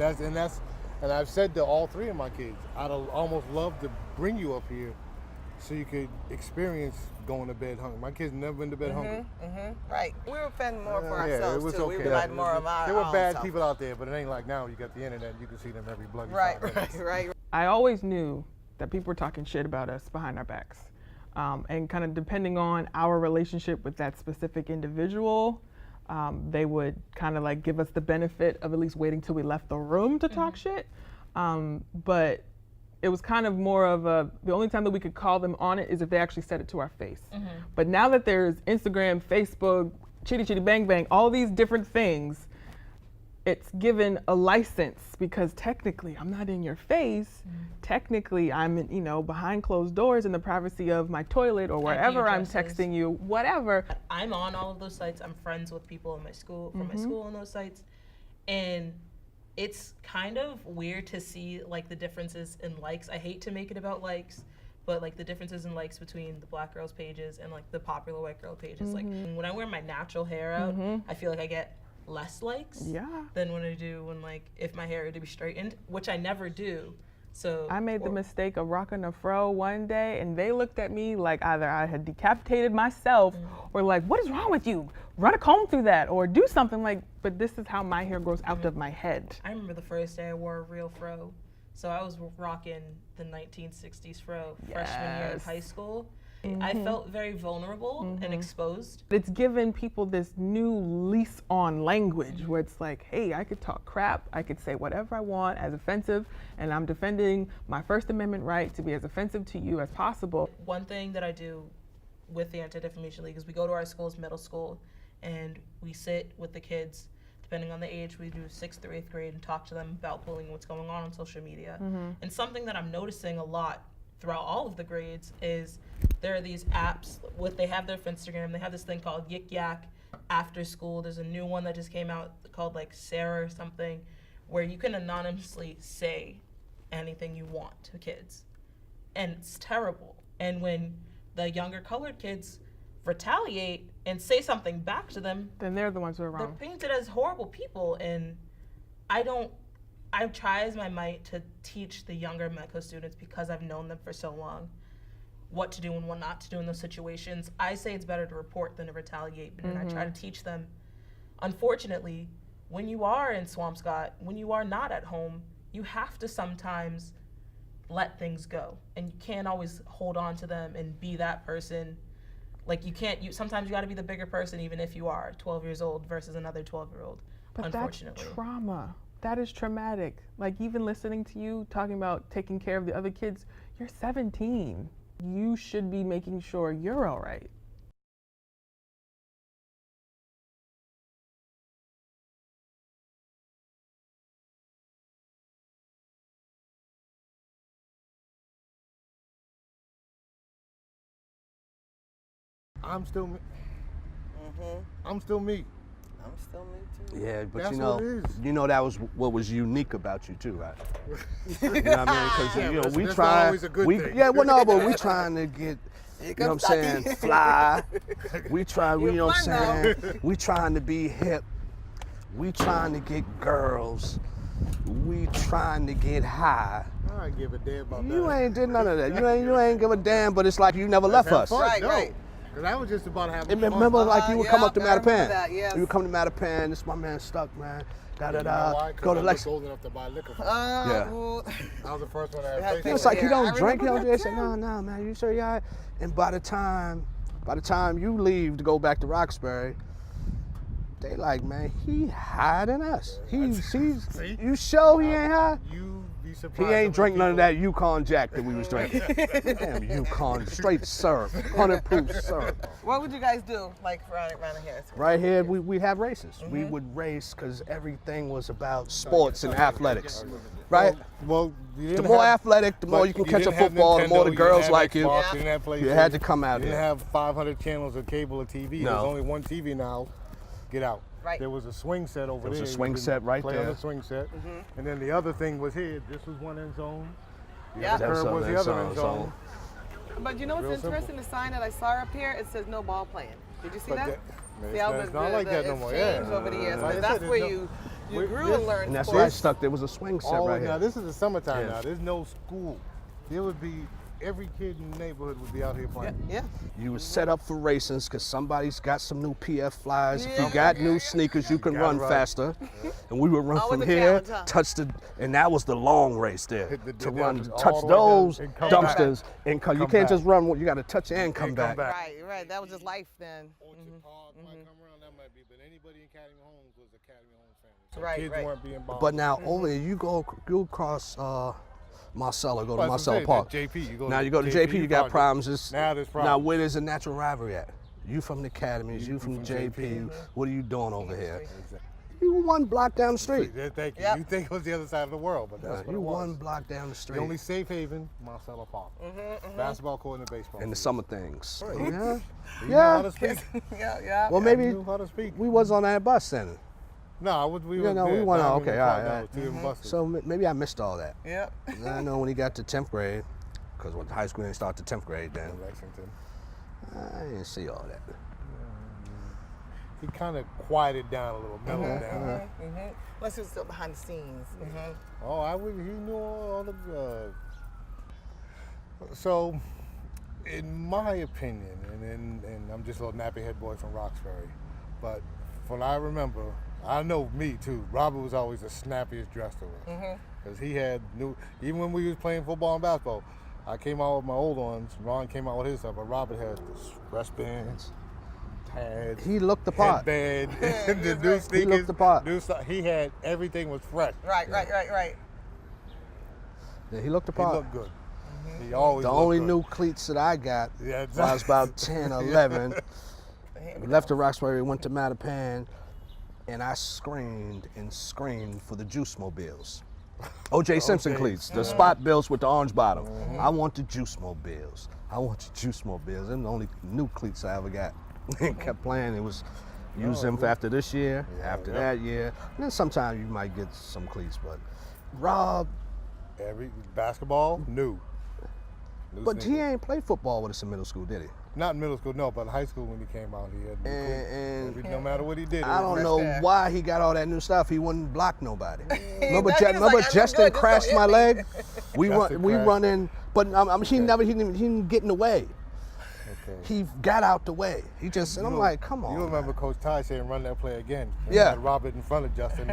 E: and I've said to all three of my kids, I'd almost love to bring you up here so you could experience going to bed hungry. My kids never been to bed hungry.
I: Right. We were fending more for ourselves
E: it was
I: too.
E: okay.
I: We were like more of our
E: There were
I: own
E: bad
I: self.
E: people out there, but it ain't like now. You got the internet, you can see them every bloody
I: Right.
E: 5 minutes.
H: I always knew that people were talking shit about us behind our backs. And kind of depending on our relationship with that specific individual, they would kind of like give us the benefit of at least waiting till we left the room to talk shit. But it was kind of more of the only time that we could call them on it is if they actually said it to our face. But now that there's Instagram, Facebook, chitty chitty bang bang, all these different things, it's given a license because technically I'm not in your face. Technically I'm, behind closed doors in the privacy of my toilet or wherever I'm texting you, whatever.
G: I'm on all of those sites. I'm friends with people in my school, from my school on those sites. And it's kind of weird to see like the differences in likes. I hate to make it about likes, but like the differences in likes between the black girls pages and like the popular white girl pages. Like when I wear my natural hair out, I feel like I get less likes than when I do when like if my hair were to be straightened, which I never do. So
H: I made the mistake of rocking a fro one day and they looked at me like either I had decapitated myself or like, what is wrong with you? Run a comb through that or do something like, but this is how my hair grows out of my head.
G: I remember the first day I wore a real fro. So I was rocking the 1960s fro freshman year of high school. I felt very vulnerable and exposed.
H: It's given people this new lease on language where it's like, hey, I could talk crap, I could say whatever I want as offensive, and I'm defending my First Amendment right to be as offensive to you as possible.
G: One thing that I do with the Anti-Defamation League is we go to our school's middle school and we sit with the kids, depending on the age, we do 6th through 8th grade and talk to them about bullying, what's going on social media. And something that I'm noticing a lot throughout all of the grades is there are these apps, they have their Instagram, they have this thing called Yik Yak after school. There's a new one that just came out called like Sarah or something, where you can anonymously say anything you want to kids. And it's terrible. And when the younger colored kids retaliate and say something back to them,
H: then they're the ones who are wrong.
G: They're painted as horrible people. And I try as my might to teach the younger Metco students, because I've known them for so long, what to do and what not to do in those situations. I say it's better to report than to retaliate, and I try to teach them. Unfortunately, when you are in Swampscott, when you are not at home, you have to sometimes let things go, and you can't always hold on to them and be that person. Like sometimes you gotta be the bigger person, even if you are 12 years old versus another 12-year-old,
H: but
G: unfortunately.
H: That's trauma. That is traumatic. Like even listening to you talking about taking care of the other kids, you're 17. You should be making sure you're all right.
E: I'm still me. I'm still me.
I: I'm still me too.
C: Yeah, but
E: That's
C: you know,
E: what it is.
C: that was what was unique about you too, right? You know what I mean? Because we
E: that's
C: try,
E: not always a good thing.
C: yeah, well, no, but we trying to get, you know what I'm saying, fly. We try, you know what I'm saying? We trying to be hip. We trying to get girls. We trying to get high.
E: I don't give a damn about that.
C: You ain't did none of that. You ain't give a damn, but it's like you never left us.
I: Right,
E: no.
I: right.
E: Cause I was just about having fun.
C: Remember, like you would come up to
I: I remember
C: Mattapan.
I: that, yes.
C: You would come to Mattapan. This is my man stuck, man. Da da
E: You know
C: da.
E: why? 'Cause
C: Go to
E: I was
C: Lexington.
E: old enough to buy liquor.
C: Yeah.
I: Well,
E: I was the first one that
I: had
E: had
I: pictures.
C: It's like you
I: Yeah,
C: don't
I: I
C: drink. You
I: remember
C: don't. They
I: that
C: say, no, man. You sure you all right? And by the time you leave to go back to Roxbury, they like, man, he higher than us. He's you sure he ain't high?
E: You be
C: He
E: surprised.
C: ain't drink none of that Yukon Jack that we was drinking. Damn Yukon, straight syrup, 100 proof syrup.
I: what would you guys do, like around here?
C: Right here, we have races. We would race because everything was about sports and athletics, right?
E: Well, you
C: The
E: didn't
C: more
E: have,
C: athletic, the more
E: but
C: you can
E: you
C: catch a
E: didn't have
C: football, the more
E: Nintendo,
C: the
E: you
C: girls
E: didn't
C: like
E: have
C: you.
E: Xbox, you didn't have
C: You had
E: PlayStation,
C: to come out
E: You didn't
C: here.
E: have 500 channels of cable or TV.
C: No.
E: There's only one TV now. Get out.
I: Right.
E: There was a swing set over there.
C: There was a
E: You
C: swing
E: could
C: set right
E: play
C: there.
E: on the swing set. And then the other thing was here. This was one end zone. The
I: Yeah.
E: other
C: That's
E: curve was
C: something
E: the other
C: that's
E: end
C: on-
E: zone.
I: But you know what's
E: Real
I: interesting? The sign that I saw up here, it says no ball playing. Did you see
E: But
I: that?
E: that-
I: See how
E: it's not like that no
I: it's
E: more.
I: changed
E: Yeah.
I: over the years.
E: Like I
I: But that's
E: said,
I: where
E: there's
I: you
E: we-
I: grew
E: this-
I: and learned
C: And that's
I: sports.
C: why I stuck. There was a swing set
E: Oh,
C: right
E: now
C: here.
E: this is the summertime
C: Yeah.
E: now. There's no school. There would be every kid in the neighborhood would be out here playing.
I: Yeah.
C: You was set up for racings because somebody's got some new PF flies. If you
I: Yeah.
C: got new sneakers, you can
E: Gotta
C: run
E: run.
C: faster. And we would run
I: Always
C: from
I: a
C: here,
I: challenge, huh?
C: touch and that was the long race there.
E: Hit the-
C: To
E: the-
C: run,
E: all
C: touch
E: the way down
C: those
E: and come
C: dumpsters and come. You
E: Come
C: can't
E: back.
C: just run. You got to touch and come back.
I: Right. That was just life then.
E: Orchard Park might come around, that might be, but anybody in Academy Homes was Academy Homes family. So
I: Right,
E: kids
I: right.
E: weren't being bothered.
C: But now only you go across Marcella, go to
E: Well, that's what I'm
C: Marcella
E: saying,
C: Park.
E: that JP, you go
C: Now
E: to
C: you go to JP, you got
E: project.
C: problems. It's,
E: Now there's
C: Now
E: problems.
C: where there's a natural rivalry at? You from the academies, you from
E: from
C: JP. What are you doing over here?
A: You one block down the street.
E: Thank you.
I: Yep.
E: You think it was the other side of the world, but that's what
A: You
E: it was.
A: one block down the street.
E: The only safe haven, Marcella Park. Basketball court and the baseball.
C: And the summer things.
A: Yeah.
E: You know how
A: Yeah.
E: to speak.
I: Yeah.
A: Well,
E: I
A: maybe
E: knew how to speak.
A: we was on that bus then.
E: No, we
A: Yeah,
E: were
A: no, we
E: there.
A: went on.
E: Diamond
A: Okay,
E: and
A: all
E: Park,
A: right,
E: that
A: all
E: was 2 different buses.
A: So maybe I missed all that.
I: Yep.
A: I know when he got to 10th grade, because when high school didn't start to 10th grade then.
E: In Lexington.
A: I didn't see all that.
E: He kind of quieted down a little, mellowed down.
I: Unless he was still behind the scenes.
E: Oh, he knew all the. So, in my opinion, and I'm just a little nappy head boy from Roxbury, but from what I remember, I know me too. Robert was always the snappiest dressed of us, because he had even when we was playing football and basketball. I came out with my old ones. Ron came out with his stuff, but Robert had the wristbands, pads.
A: He looked the part.
E: Headband, the new sneakers.
A: He looked the part.
E: He had everything was fresh.
I: Right.
A: Yeah, he looked the
E: He
A: part.
E: looked good. He always
A: The
E: looked
A: only
E: good.
A: new cleats that I got
E: Yeah,
A: when I was about 10 or 11. We left the Roxbury, went to Mattapan, and I screamed and screamed for the Juice Mobiles. O.J. Simpson cleats, the spot bills with the orange bottom. I want the Juice Mobiles. I want the Juice Mobiles. Them the only new cleats I ever got. And kept playing. It was use them for after this year, after that year. And then sometimes you might get some cleats, but Rob.
E: Every basketball, new.
A: But he ain't played football with us in middle school, did he?
E: Not in middle school, no, but in high school when he came out, he had new cleats. No matter what he did.
A: I don't know why he got all that new stuff. He wouldn't block nobody. Remember,
I: He was like,
A: Justin
I: "I'm good,
A: crashed
I: just
A: my
I: don't hit
A: leg.
I: me."
A: We run in, but he didn't get in the way.
E: Okay.
A: He got out the way. He just, and I'm like, come on.
E: You remember
A: man.
E: Coach Ty saying, "Run that play again." And
A: Yeah.
E: he had Robert in front of Justin.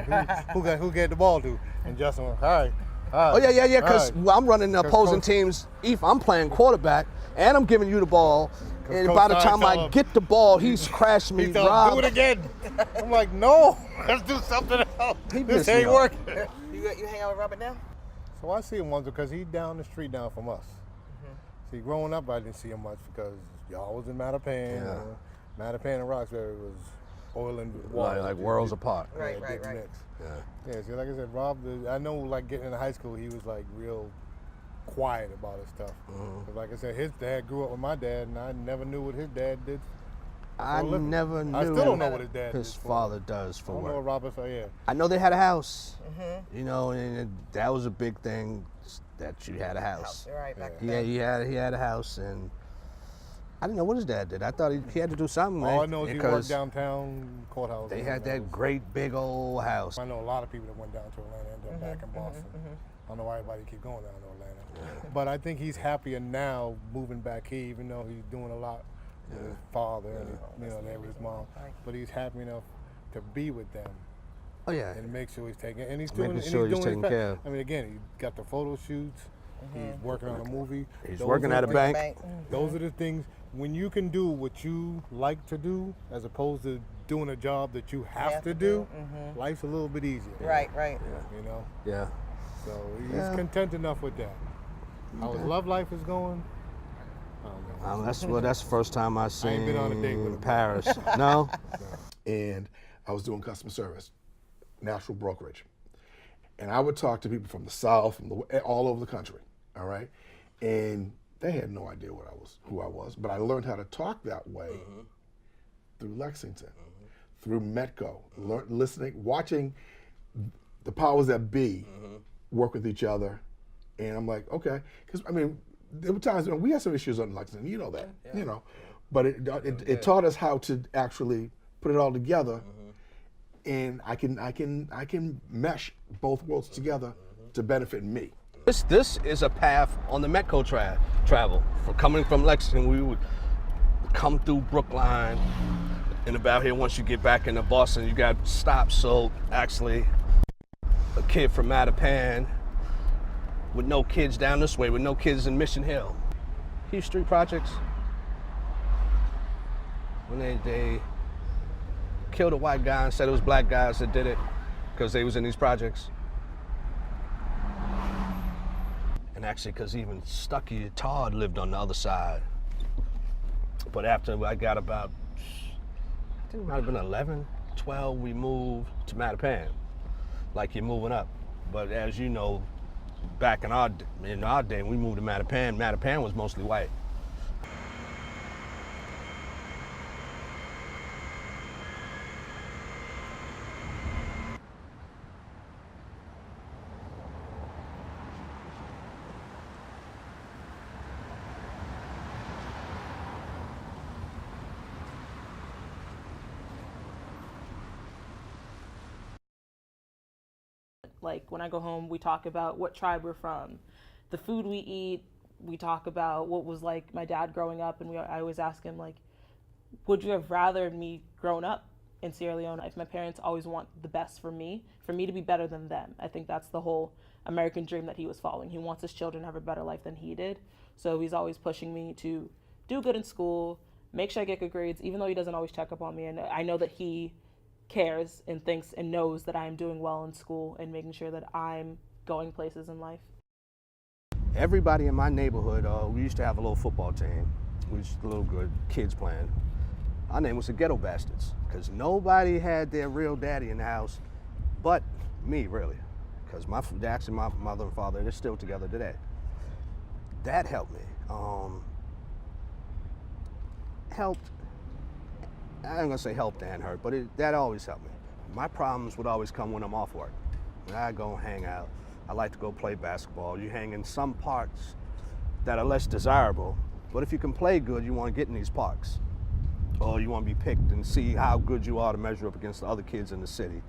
E: Who gave the ball to? And Justin went, all right.
A: Oh yeah, because
E: all right.
A: I'm running the opposing
E: Coach-
A: teams. If I'm playing quarterback and I'm giving you the ball, and
E: Coach
A: by the
E: Ty
A: time
E: told
A: I
E: him-
A: get the ball, he's crashed me.
E: He told him,
A: Rob.
E: do it again. I'm like, no, let's do something else.
A: He
E: This
A: pissed me
E: ain't
A: off.
E: working.
I: You hang out with Robert now?
E: So I see him once because he's down the street down from us. See, growing up, I didn't see him much because y'all was in Mattapan.
A: Yeah.
E: Mattapan and Roxbury was oil and water.
A: Like worlds apart.
I: Right.
E: didn't mix.
A: Yeah.
E: Yeah, see, like I said, Rob, I know, like, getting into high school, he was, like, real quiet about his stuff. 'Cause like I said, his dad grew up with my dad, and I never knew what his dad did.
A: I never knew
E: I still don't know what his dad
A: his
E: did for
A: father does
E: I
A: for
E: don't know
A: work.
E: what Robert said, yeah.
A: I know they had a house, you know, and that was a big thing that you had a house.
I: Right, back
A: Yeah, he had a house, and I didn't know what his dad did. I thought he had to do something.
E: All I
A: man,
E: know is he
A: because
E: worked downtown courthouse.
A: they had that great big old house.
E: I know a lot of people that went down to Atlanta and ended up back in Boston. I don't know why everybody keep going down to Atlanta. But I think he's happier now moving back here, even though he's doing a lot with his father and there with his mom. But he's happy enough to be with them
A: Oh yeah,
E: and make sure he's taking. And he's
A: Making
E: doing.
A: sure
E: and
A: he's
E: doing his
A: taking
E: best.
A: care of.
E: I mean, again, he got the photo shoots. He's working on a movie.
A: he's
E: Those
A: working
E: are
A: at a
E: the-
A: bank.
E: Those are the things when you can do what you like to do, as opposed to doing a job that you have to do. Life's a little bit easier.
I: Right.
E: You know.
A: Yeah.
E: So he's
A: Yeah.
E: content enough with that. How his love life is going, I don't know.
A: That's the first time I seen
E: been on a date with him.
A: Paris. No.
B: And I was doing customer service, national brokerage. And I would talk to people from the South, from all over the country, all right? And they had no idea who I was, but I learned how to talk that way through Lexington, through Metco, listening, watching the powers that be work with each other. And I'm like, okay, because I mean, there were times when we had some issues on Lexington, you know that, you know, but it taught us how to actually put it all together, and I can mesh both worlds together to benefit me.
C: This is a path on the Metco travel. Coming from Lexington, we would come through Brookline, and about here, once you get back into Boston, you got stops. So actually, a kid from Mattapan with no kids down this way, with no kids in Mission Hill. Hugh Street Projects, when they killed a white guy and said it was black guys that did it because they was in these projects. And actually, because even Stucky Todd lived on the other side. But after I got about, I think it might have been 11, 12, we moved to Mattapan, like you're moving up. But as you know, back in our day, we moved to Mattapan. Mattapan was mostly white.
J: Like when I go home, we talk about what tribe we're from, the food we eat. We talk about what was like my dad growing up, and I always ask him like, would you have rather me grown up in Sierra Leone? If my parents always want the best for me to be better than them. I think that's the whole American dream that he was following. He wants his children to have a better life than he did. So he's always pushing me to do good in school, make sure I get good grades, even though he doesn't always check up on me. And I know that he cares and thinks and knows that I am doing well in school and making sure that I'm going places in life.
C: Everybody in my neighborhood, we used to have a little football team. We was little good kids playing. Our name was the Ghetto Bastards, because nobody had their real daddy in the house but me, really. Because actually my mother and father, they're still together today. That helped me. Helped, I ain't gonna say helped and hurt, but that always helped me. My problems would always come when I'm off work. When I go hang out, I like to go play basketball. You hang in some parks that are less desirable, but if you can play good, you want to get in these parks. Or you want to be picked and see how good you are to measure up against the other kids in the city.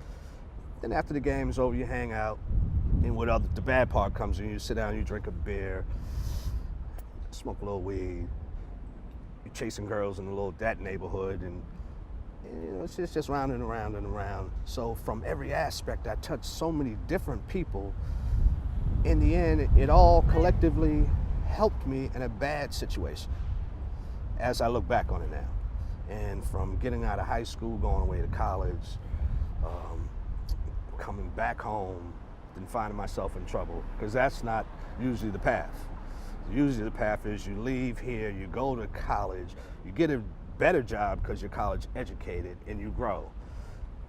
C: Then after the game's over, you hang out, and the bad part comes in, you sit down, you drink a beer, smoke a little weed, you're chasing girls in that neighborhood, and you know, it's just round and around and around. So from every aspect, I touched so many different people. In the end, it all collectively helped me in a bad situation, as I look back on it now. And from getting out of high school, going away to college, coming back home, and finding myself in trouble, because that's not usually the path. Usually the path is you leave here, you go to college, you get a better job because you're college educated, and you grow.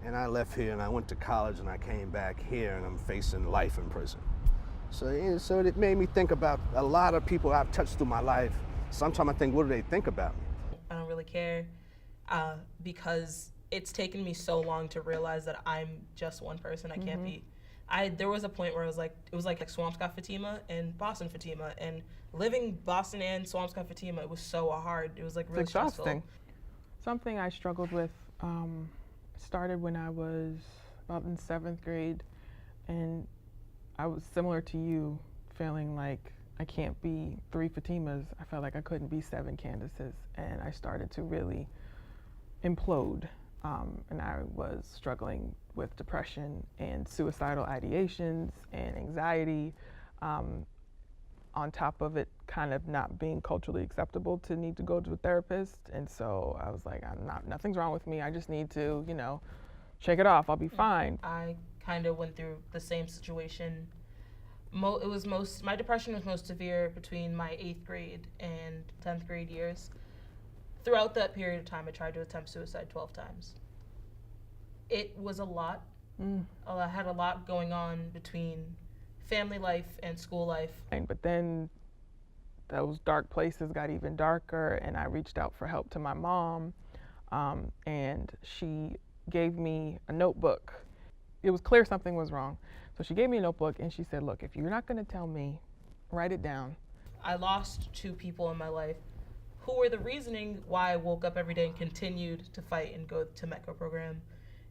C: And I left here and I went to college and I came back here and I'm facing life in prison. So it made me think about a lot of people I've touched through my life. Sometimes I think, what do they think about me?
G: I don't really care because it's taken me so long to realize that I'm just one person. I can't be. There was a point where it was like Swampscott Fatima and Boston Fatima, and living Boston and Swampscott Fatima, it was so hard. It was like really stressful.
H: Something I struggled with started when I was about in 7th grade, and I was similar to you, feeling like I can't be 3 Fatimas. I felt like I couldn't be 7 Candaces, and I started to really implode. And I was struggling with depression and suicidal ideations and anxiety, on top of it kind of not being culturally acceptable to need to go to a therapist. And so I was like, nothing's wrong with me. I just need to, shake it off. I'll be fine.
G: I kind of went through the same situation. My depression was most severe between my 8th grade and 10th grade years. Throughout that period of time, I tried to attempt suicide 12 times. It was a lot. I had a lot going on between family life and school life.
H: But then those dark places got even darker, and I reached out for help to my mom, and she gave me a notebook. It was clear something was wrong. So she gave me a notebook and she said, look, if you're not gonna tell me, write it down.
G: I lost 2 people in my life who were the reasoning why I woke up every day and continued to fight and go to METCO program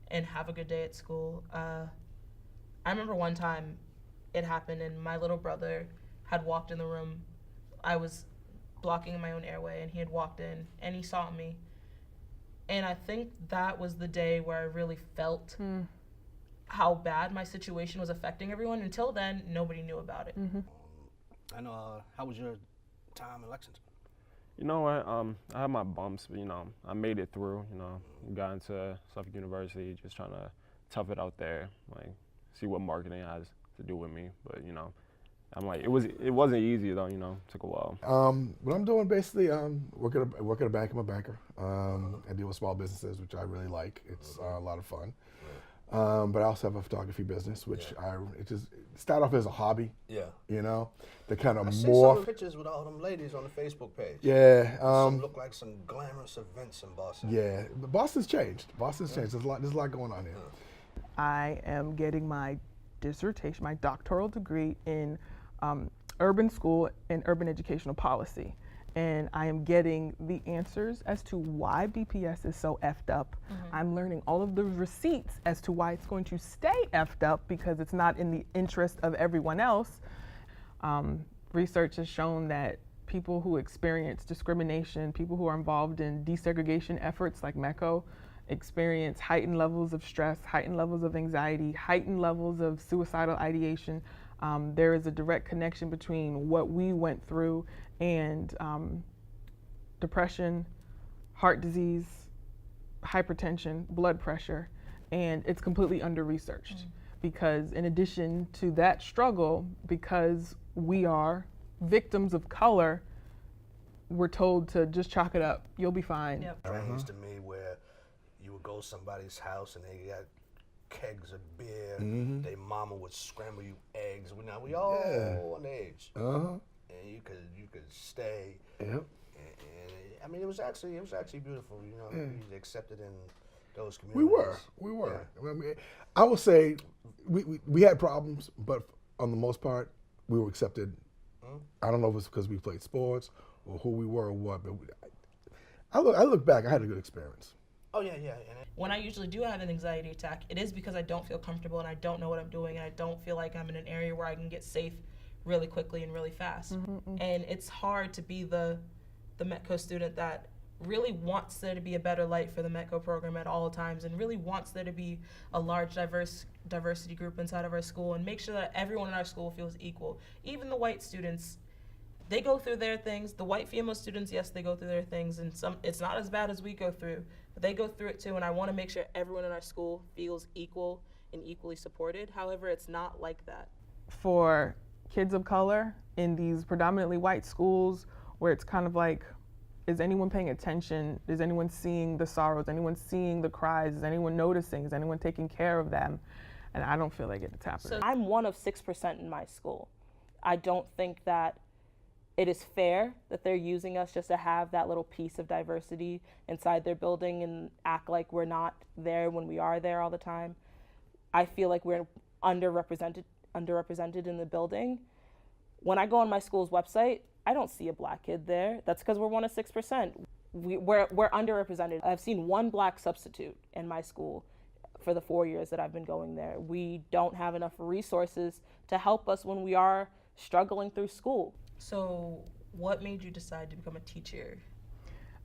G: and have a good day at school. I remember one time it happened and my little brother had walked in the room. I was blocking my own airway and he had walked in and he saw me. And I think that was the day where I really felt how bad my situation was affecting everyone. Until then, nobody knew about it.
C: And how was your time in Lexington?
F: You know what, I had my bumps, but I made it through, got into Suffolk University, just trying to tough it out there, like see what marketing has to do with me. But I'm like, it wasn't easy though, you know, it took a while.
B: What I'm doing basically, work at a bank. I'm a banker. I deal with small businesses, which I really like. It's a lot of fun. But I also have a photography business, which it just started off as a hobby. Yeah. You know, the kind of
A: I see
B: morph.
A: some pictures with all them ladies on the Facebook page.
B: Yeah.
A: Some look like some glamorous events in Boston.
B: Yeah, but Boston's changed. Boston's changed. There's a lot going on here.
H: I am getting my dissertation, my doctoral degree in urban school and urban educational policy. And I am getting the answers as to why BPS is so effed up. I'm learning all of the receipts as to why it's going to stay effed up because it's not in the interest of everyone else. Research has shown that people who experience discrimination, people who are involved in desegregation efforts like MECO, experience heightened levels of stress, heightened levels of anxiety, heightened levels of suicidal ideation. There is a direct connection between what we went through and depression, heart disease, hypertension, blood pressure, and it's completely under-researched. Because in addition to that struggle, because we are victims of color, we're told to just chalk it up, you'll be fine.
A: Strange to me where you would go to somebody's house and they got kegs of beer, their mama would scramble you eggs. Now we all on age. And you could stay. Yep. And I mean, it was actually beautiful. You know, we accepted in those communities.
B: We were. Yeah. I mean, I would say we had problems, but on the most part, we were accepted. I don't know if it's because we played sports or who we were or what, but I look back. I had a good experience.
A: Oh yeah.
G: When I usually do have an anxiety attack, it is because I don't feel comfortable and I don't know what I'm doing and I don't feel like I'm in an area where I can get safe really quickly and really fast. And it's hard to be the METCO student that really wants there to be a better light for the METCO program at all times and really wants there to be a large diversity group inside of our school and make sure that everyone in our school feels equal. Even the white students, they go through their things. The white female students, yes, they go through their things, and it's not as bad as we go through, but they go through it too, and I want to make sure everyone in our school feels equal and equally supported. However, it's not like that.
H: For kids of color in these predominantly white schools where it's kind of like, is anyone paying attention? Is anyone seeing the sorrows? Anyone seeing the cries? Is anyone noticing? Is anyone taking care of them? And I don't feel like it's happening.
J: So I'm one of 6% in my school. I don't think that it is fair that they're using us just to have that little piece of diversity inside their building and act like we're not there when we are there all the time. I feel like we're underrepresented in the building. When I go on my school's website, I don't see a black kid there. That's because we're one of 6%. We're underrepresented. I've seen one black substitute in my school for the 4 years that I've been going there. We don't have enough resources to help us when we are struggling through school.
G: So what made you decide to become a teacher?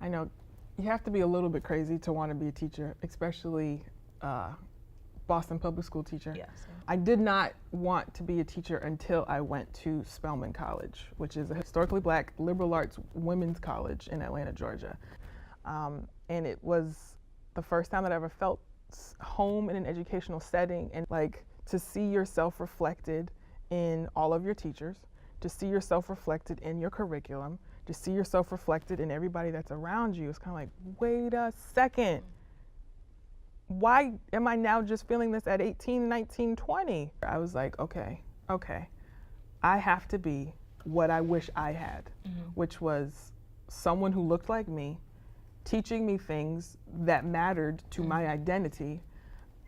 H: I know you have to be a little bit crazy to want to be a teacher, especially Boston public school teacher.
G: Yes.
H: I did not want to be a teacher until I went to Spelman College, which is a historically black liberal arts women's college in Atlanta, Georgia. And it was the first time that I ever felt home in an educational setting, and like to see yourself reflected in all of your teachers, to see yourself reflected in your curriculum, to see yourself reflected in everybody that's around you. It's kind of like, wait a second. Why am I now just feeling this at 18, 19, 20? I was like, okay, I have to be what I wish I had, which was someone who looked like me, teaching me things that mattered to my identity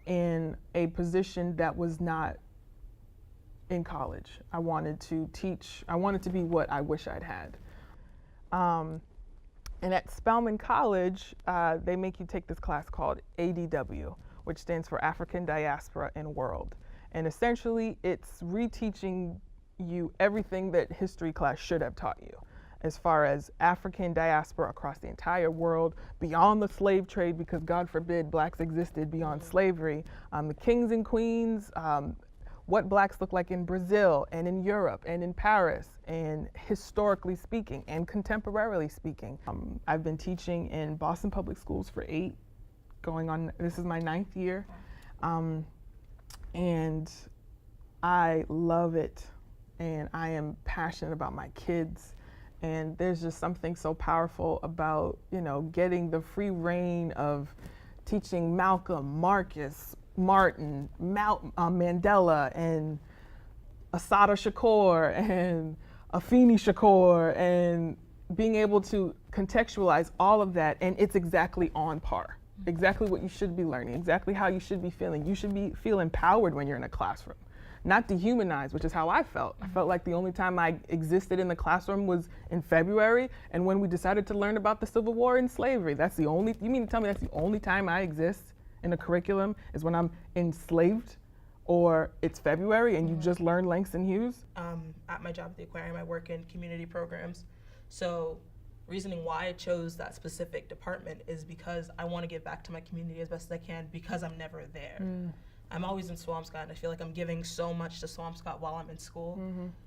H: in a position that was not in college. I wanted to teach, I wanted to be what I wish I'd had. And at Spelman College, they make you take this class called ADW, which stands for African Diaspora and World. And essentially, it's reteaching you everything that history class should have taught you, as far as African diaspora across the entire world, beyond the slave trade, because God forbid blacks existed beyond slavery, the kings and queens, what blacks look like in Brazil and in Europe and in Paris, and historically speaking and contemporarily speaking. I've been teaching in Boston Public Schools for this is my 9th year, and I love it. and I am passionate about my kids. And there's just something so powerful about, you know, getting the free reign of teaching Malcolm, Marcus, Martin, Mandela, and Assata Shakur, and Afeni Shakur, and being able to contextualize all of that, and it's exactly on par. Exactly what you should be learning, exactly how you should be feeling. You should feel empowered when you're in a classroom, not dehumanized, which is how I felt. I felt like the only time I existed in the classroom was in February, and when we decided to learn about the Civil War and slavery. That's the only, you mean to tell me that's the only time I exist in a curriculum is when I'm enslaved, or it's February and you just learn Langston Hughes?
G: At my job at the aquarium, I work in community programs. So reasoning why I chose that specific department is because I want to give back to my community as best as I can because I'm never there. I'm always in Swampscott, and I feel like I'm giving so much to Swampscott while I'm in school.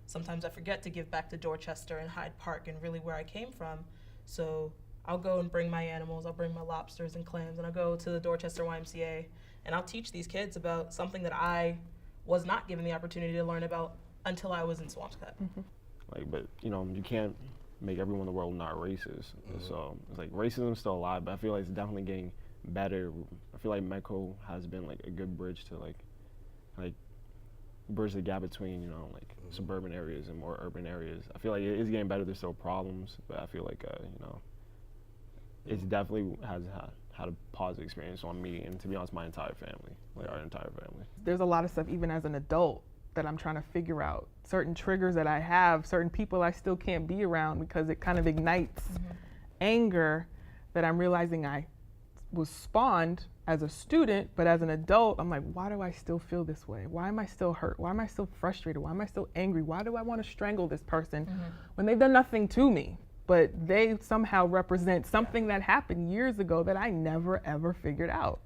G: Sometimes I forget to give back to Dorchester and Hyde Park and really where I came from. So I'll go and bring my animals, I'll bring my lobsters and clams, and I'll go to the Dorchester YMCA, and I'll teach these kids about something that I was not given the opportunity to learn about until I was in Swampscott.
F: Like, but you know, you can't make everyone in the world not racist. So it's like racism's still alive, but I feel like it's definitely getting better. I feel like Metco has been like a good bridge to like bridge the gap between, you know, like suburban areas and more urban areas. I feel like it is getting better. There's still problems, but I feel like you know, it's definitely has had a positive experience on me and, to be honest, my entire family, like our entire family.
H: There's a lot of stuff even as an adult that I'm trying to figure out. Certain triggers that I have, certain people I still can't be around because it kind of ignites anger that I'm realizing I was spawned as a student, but as an adult, I'm like, why do I still feel this way? Why am I still hurt? Why am I still frustrated? Why am I still angry? Why do I want to strangle this person when they've done nothing to me? But they somehow represent something that happened years ago that I never ever figured out.